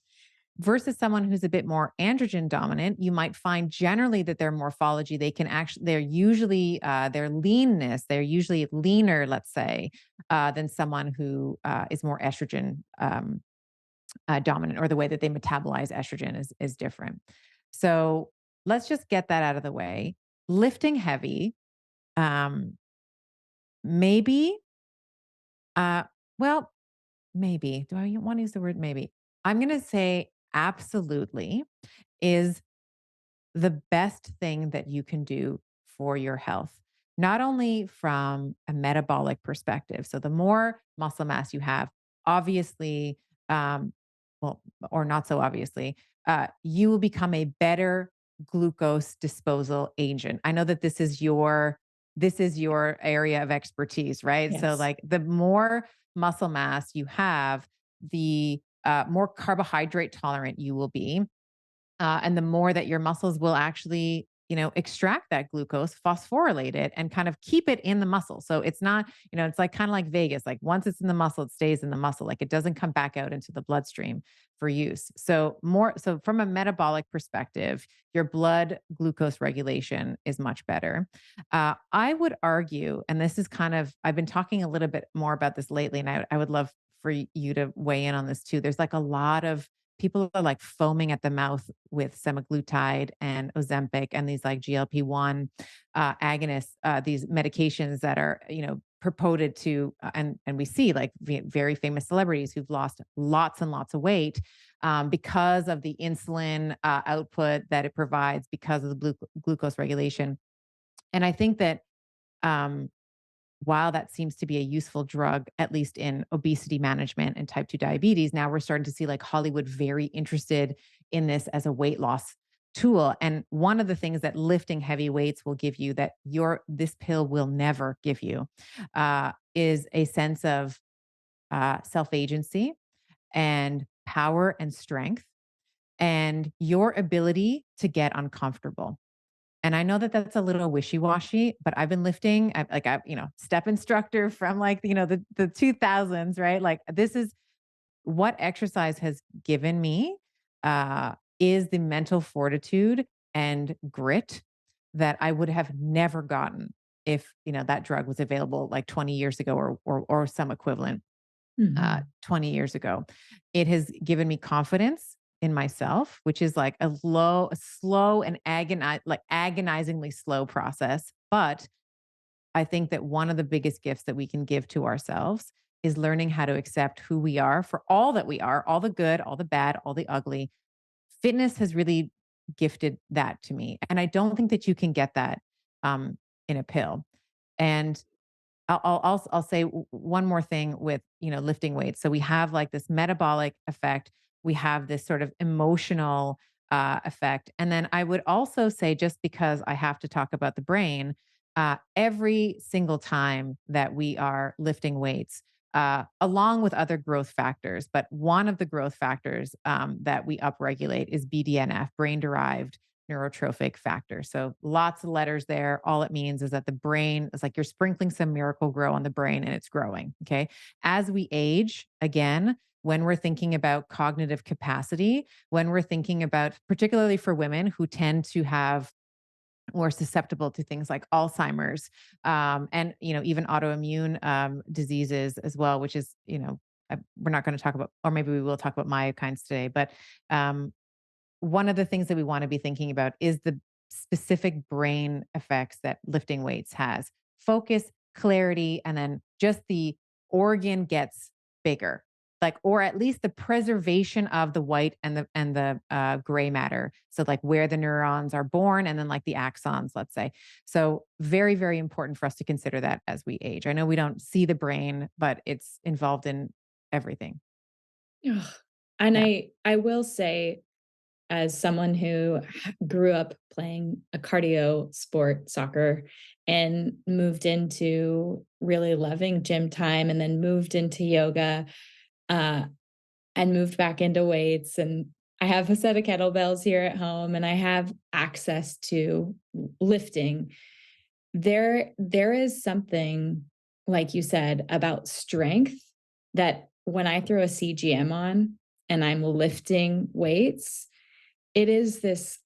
versus someone who's a bit more androgen dominant, you might find generally that their morphology, they're usually, their leanness, they're usually leaner, let's say, than someone who is more estrogen dominant, or the way that they metabolize estrogen is different. So let's just get that out of the way. Lifting heavy, um, maybe, uh, well, maybe. Do I want to use the word maybe? I'm going to say absolutely is the best thing that you can do for your health, not only from a metabolic perspective. So, the more muscle mass you have, obviously, um, well, or not so obviously, you will become a better glucose disposal agent. I know that this is your area of expertise, right? So, Yes. like the more muscle mass you have, the more carbohydrate tolerant you will be, and the more that your muscles will actually, extract that glucose, phosphorylate it, and kind of keep it in the muscle. So it's not, it's like kind of like Vegas. Like once it's in the muscle, it stays in the muscle. Like it doesn't come back out into the bloodstream for use. So from a metabolic perspective, your blood glucose regulation is much better. I would argue, and this is kind of, I've been talking a little bit more about this lately, and I would love for you to weigh in on this too. There's like a lot of people are like foaming at the mouth with semaglutide and Ozempic and these like GLP-1 agonists, these medications that are, purported to, and we see like very famous celebrities who've lost lots and lots of weight because of the insulin output that it provides because of the glucose regulation. And I think that um, while that seems to be a useful drug, at least in obesity management and type 2 diabetes, now we're starting to see like Hollywood very interested in this as a weight loss tool. And one of the things that lifting heavy weights will give you that this pill will never give you is a sense of self agency and power and strength and your ability to get uncomfortable. And I know that that's a little wishy-washy, but I've been lifting, step instructor from like, the 2000s, right? Like this is what exercise has given me is the mental fortitude and grit that I would have never gotten if, that drug was available like 20 years ago or some equivalent. Mhm. 20 years ago. It has given me confidence in myself, which is like a slow and agonizingly slow process. But I think that one of the biggest gifts that we can give to ourselves is learning how to accept who we are for all that we are, all the good, all the bad, all the ugly. Fitness has really gifted that to me. And I don't think that you can get that um, in a pill. And I'll say one more thing with, lifting weights. So we have like this metabolic effect. We have this sort of emotional effect. And then I would also say, just because I have to talk about the brain, every single time that we are lifting weights, along with other growth factors, but one of the growth factors that we upregulate is BDNF, brain derived neurotrophic factor. So lots of letters there. All it means is that the brain is like you're sprinkling some miracle grow on the brain and it's growing. Okay. As we age, again, when we're thinking about cognitive capacity, when we're thinking about, particularly for women who tend to have more susceptible to things like Alzheimer's, and even autoimmune diseases as well, which is we're not going to talk about, or maybe we will talk about myokines today, but um, one of the things that we want to be thinking about is the specific brain effects that lifting weights has. Focus, clarity, and then just the organ gets bigger. Like, or at least the preservation of the white and the gray matter. So, like where the neurons are born, and then like the axons, let's say. So, very, very important for us to consider that as we age. I know we don't see the brain, but it's involved in everything. Ugh. And Yeah. I will say, as someone who grew up playing a cardio sport, soccer, and moved into really loving gym time and then moved into yoga, uh, and moved back into weights. And I have a set of kettlebells here at home and I have access to lifting. There is something, like you said, about strength that when I throw a CGM on and I'm lifting weights, it is this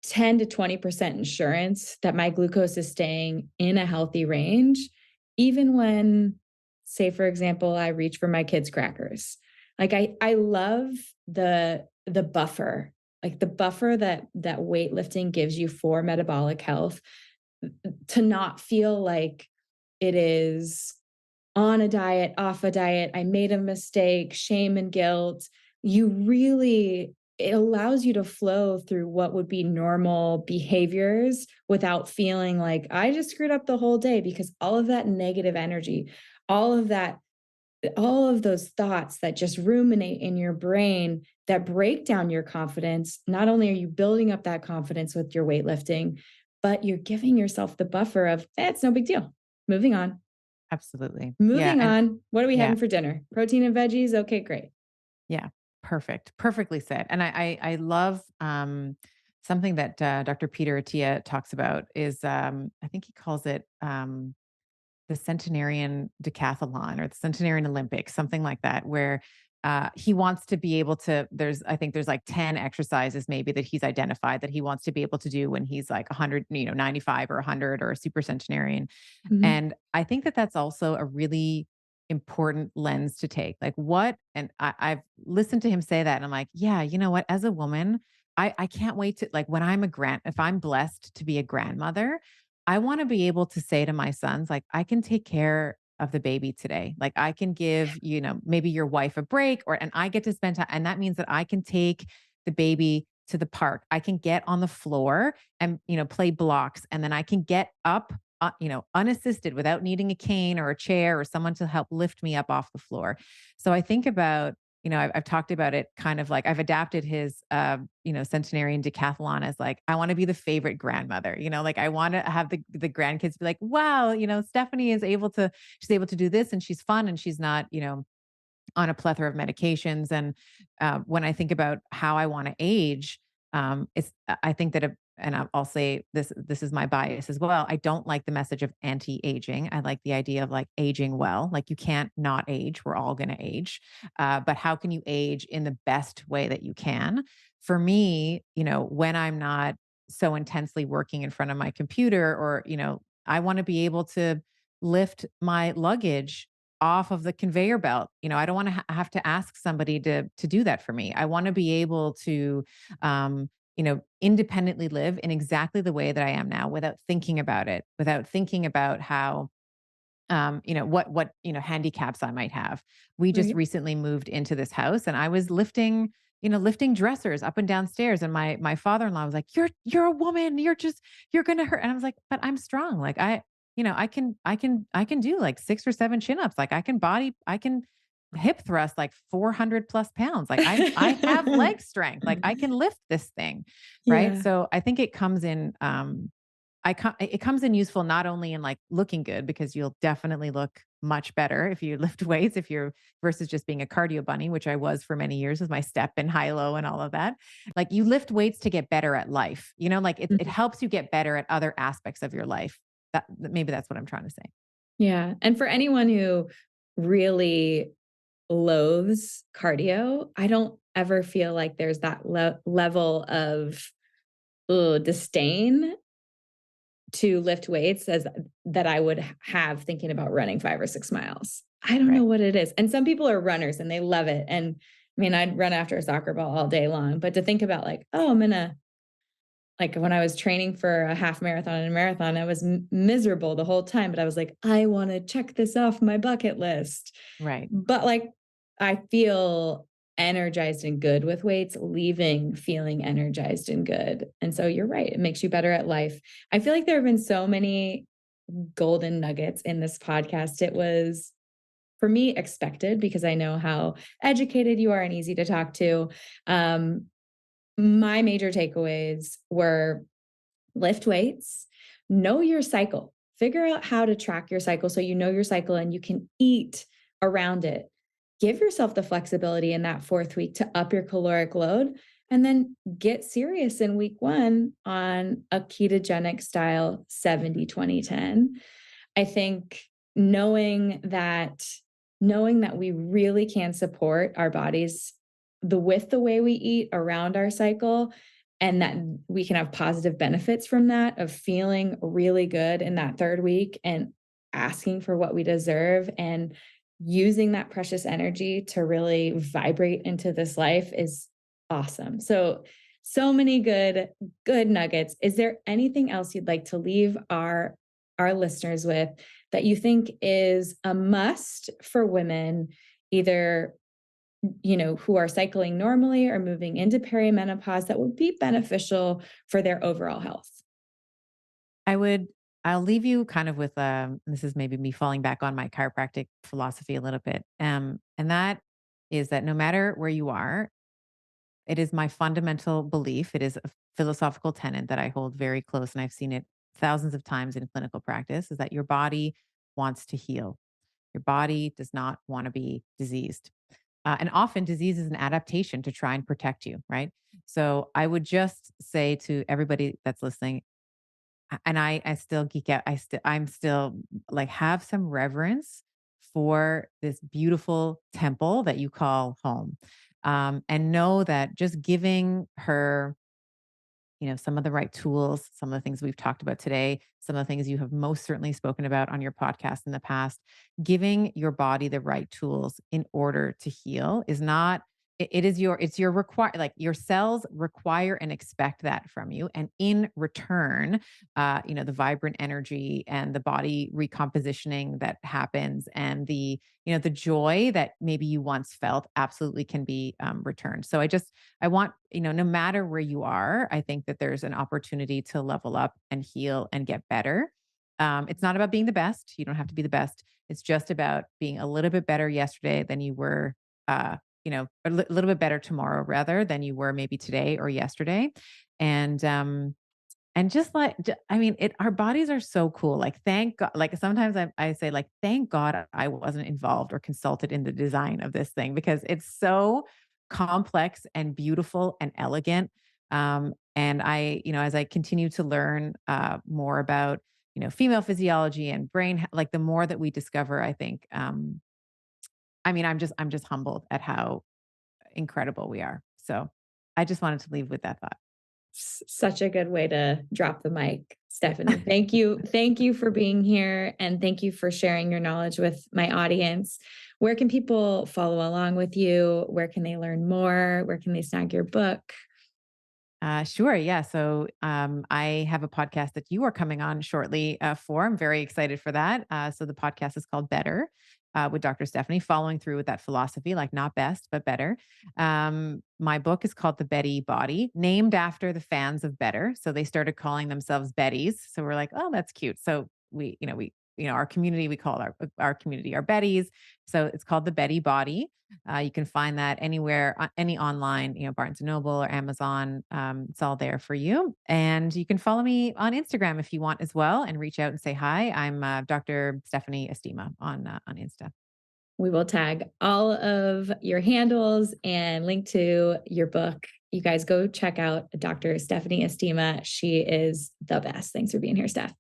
10 to 20% insurance that my glucose is staying in a healthy range, even when, say, for example, I reach for my kids' crackers. Like I love the buffer, like the buffer that weightlifting gives you for metabolic health, to not feel like it is on a diet, off a diet, I made a mistake, shame and guilt. It allows you to flow through what would be normal behaviors without feeling like I just screwed up the whole day, because all of that negative energy, all of that, all of those thoughts that just ruminate in your brain that break down your confidence. Not only are you building up that confidence with your weightlifting, but you're giving yourself the buffer of, it's no big deal. Moving on. Absolutely. Yeah. Moving And on. What are we yeah. having for dinner? Protein and veggies? Okay, great. Yeah, perfect. Perfectly said. And I love something that Dr. Peter Attia talks about is I think he calls it the centenarian decathlon or the centenarian Olympics, something like that, where he wants to be able to, I think there's like 10 exercises maybe that he's identified that he wants to be able to do when he's like 100, 95 or 100 or a super centenarian. Mhm. And I think that that's also a really important lens to take. Like what, and I've listened to him say that and I'm like, yeah, you know what? As a woman, I can't wait to like when if I'm blessed to be a grandmother, I want to be able to say to my sons, like, I can take care of the baby today. Like I can give, maybe your wife a break and I get to spend time. And that means that I can take the baby to the park. I can get on the floor and, play blocks. And then I can get up, unassisted without needing a cane or a chair or someone to help lift me up off the floor. So I think about, I've talked about it kind of like I've adapted his, centenarian decathlon as like, I want to be the favorite grandmother, like I want to have the grandkids be like, wow, Stephanie she's able to do this and she's fun and she's not, on a plethora of medications. And when I think about how I want to age, I think that, and I'll say this, this is my bias as well. I don't like the message of anti-aging. I like the idea of like aging well. Like you can't not age. We're all going to age. But how can you age in the best way that you can? For me, when I'm not so intensely working in front of my computer or, I want to be able to lift my luggage off of the conveyor belt. I don't want to have to ask somebody to do that for me. I want to be able to independently live in exactly the way that I am now without thinking about it, without thinking about how what handicaps I might have. We just Right. recently moved into this house and I was lifting dressers up and downstairs and my father-in-law was like, you're a woman, you're gonna hurt. And I was like, but I'm strong. Like I can do like 6 or 7 chin-ups. Like I can hip thrust like 400 plus pounds. Like I have leg strength. Like I can lift this thing. Right. Yeah. So I think it comes in it comes in useful not only in like looking good because you'll definitely look much better if you lift weights if you're versus just being a cardio bunny, which I was for many years with my step and high low and all of that. Like you lift weights to get better at life, like it Mhm. helps you get better at other aspects of your life. Maybe that's what I'm trying to say. Yeah. And for anyone who really loathes cardio, I don't ever feel like there's that level of disdain to lift weights as that I would have thinking about running 5 or 6 miles. I don't know Right. what it is. And some people are runners and they love it. And I mean, I'd run after a soccer ball all day long, but to think about like, oh, I'm gonna like when I was training for a half marathon and a marathon, I was miserable the whole time, but I was like, I want to check this off my bucket list. Right. But like, I feel energized and good with weights, leaving feeling energized and good. And so you're right. It makes you better at life. I feel like there have been so many golden nuggets in this podcast. It was for me expected because I know how educated you are and easy to talk to. Um, my major takeaways were lift weights, know your cycle, figure out how to track your cycle so you know your cycle and you can eat around it. Give yourself the flexibility in that fourth week to up your caloric load and then get serious in week one on a ketogenic style 70-20-10. I think knowing that knowing that we really can support our bodies with the way we eat around our cycle and that we can have positive benefits from that of feeling really good in that third week and asking for what we deserve and using that precious energy to really vibrate into this life is awesome. So many good nuggets. Is there anything else you'd like to leave our listeners with that you think is a must for women, either who are cycling normally or moving into perimenopause that would be beneficial for their overall health? I would I'll leave you kind of with this is maybe me falling back on my chiropractic philosophy a little bit. And that is that no matter where you are, it is my fundamental belief. It is a philosophical tenet that I hold very close, and I've seen it thousands of times in clinical practice, is that your body wants to heal. Your body does not want to be diseased. And often disease is an adaptation to try and protect you, right? So I would just say to everybody that's listening, and I still geek out. I'm still like have some reverence for this beautiful temple that you call home. And know that just giving her, some of the right tools, some of the things we've talked about today, some of the things you have most certainly spoken about on your podcast in the past, giving your body the right tools in order to heal is not it is it's your require, like your cells require and expect that from you, and in return, the vibrant energy and the body recompositioning that happens, and the joy that maybe you once felt absolutely can be returned. So I want, no matter where you are, I think that there's an opportunity to level up and heal and get better. It's not about being the best. You don't have to be the best. It's just about being a little bit better yesterday than you were, a little bit better tomorrow rather than you were maybe today or yesterday. And just like, I mean, our bodies are so cool. Like, thank God. Like, sometimes I say, like, thank God I wasn't involved or consulted in the design of this thing, because it's so complex and beautiful and elegant. And as I continue to learn more about, female physiology and like the more that we discover, I think, I'm just humbled at how incredible we are. So I just wanted to leave with that thought. Such a good way to drop the mic, Stephanie. Thank you. Thank you for being here. And thank you for sharing your knowledge with my audience. Where can people follow along with you? Where can they learn more? Where can they snag your book? Sure. Yeah. So I have a podcast that you are coming on shortly for. I'm very excited for that. So the podcast is called Better with Dr. Stephanie, following through with that philosophy, like not best, but better. My book is called The Betty Body, named after the fans of Better. So they started calling themselves Betties. So we're like, oh, that's cute. So our community, we call our community our Betties. So it's called The Betty Body. You can find that anywhere, any online, Barnes and Noble or Amazon. It's all there for you. And you can follow me on Instagram if you want as well, and reach out and say hi. I'm Dr. Stephanie Estima on Insta. We will tag all of your handles and link to your book. You guys go check out Dr. Stephanie Estima. She is the best. Thanks for being here, Steph.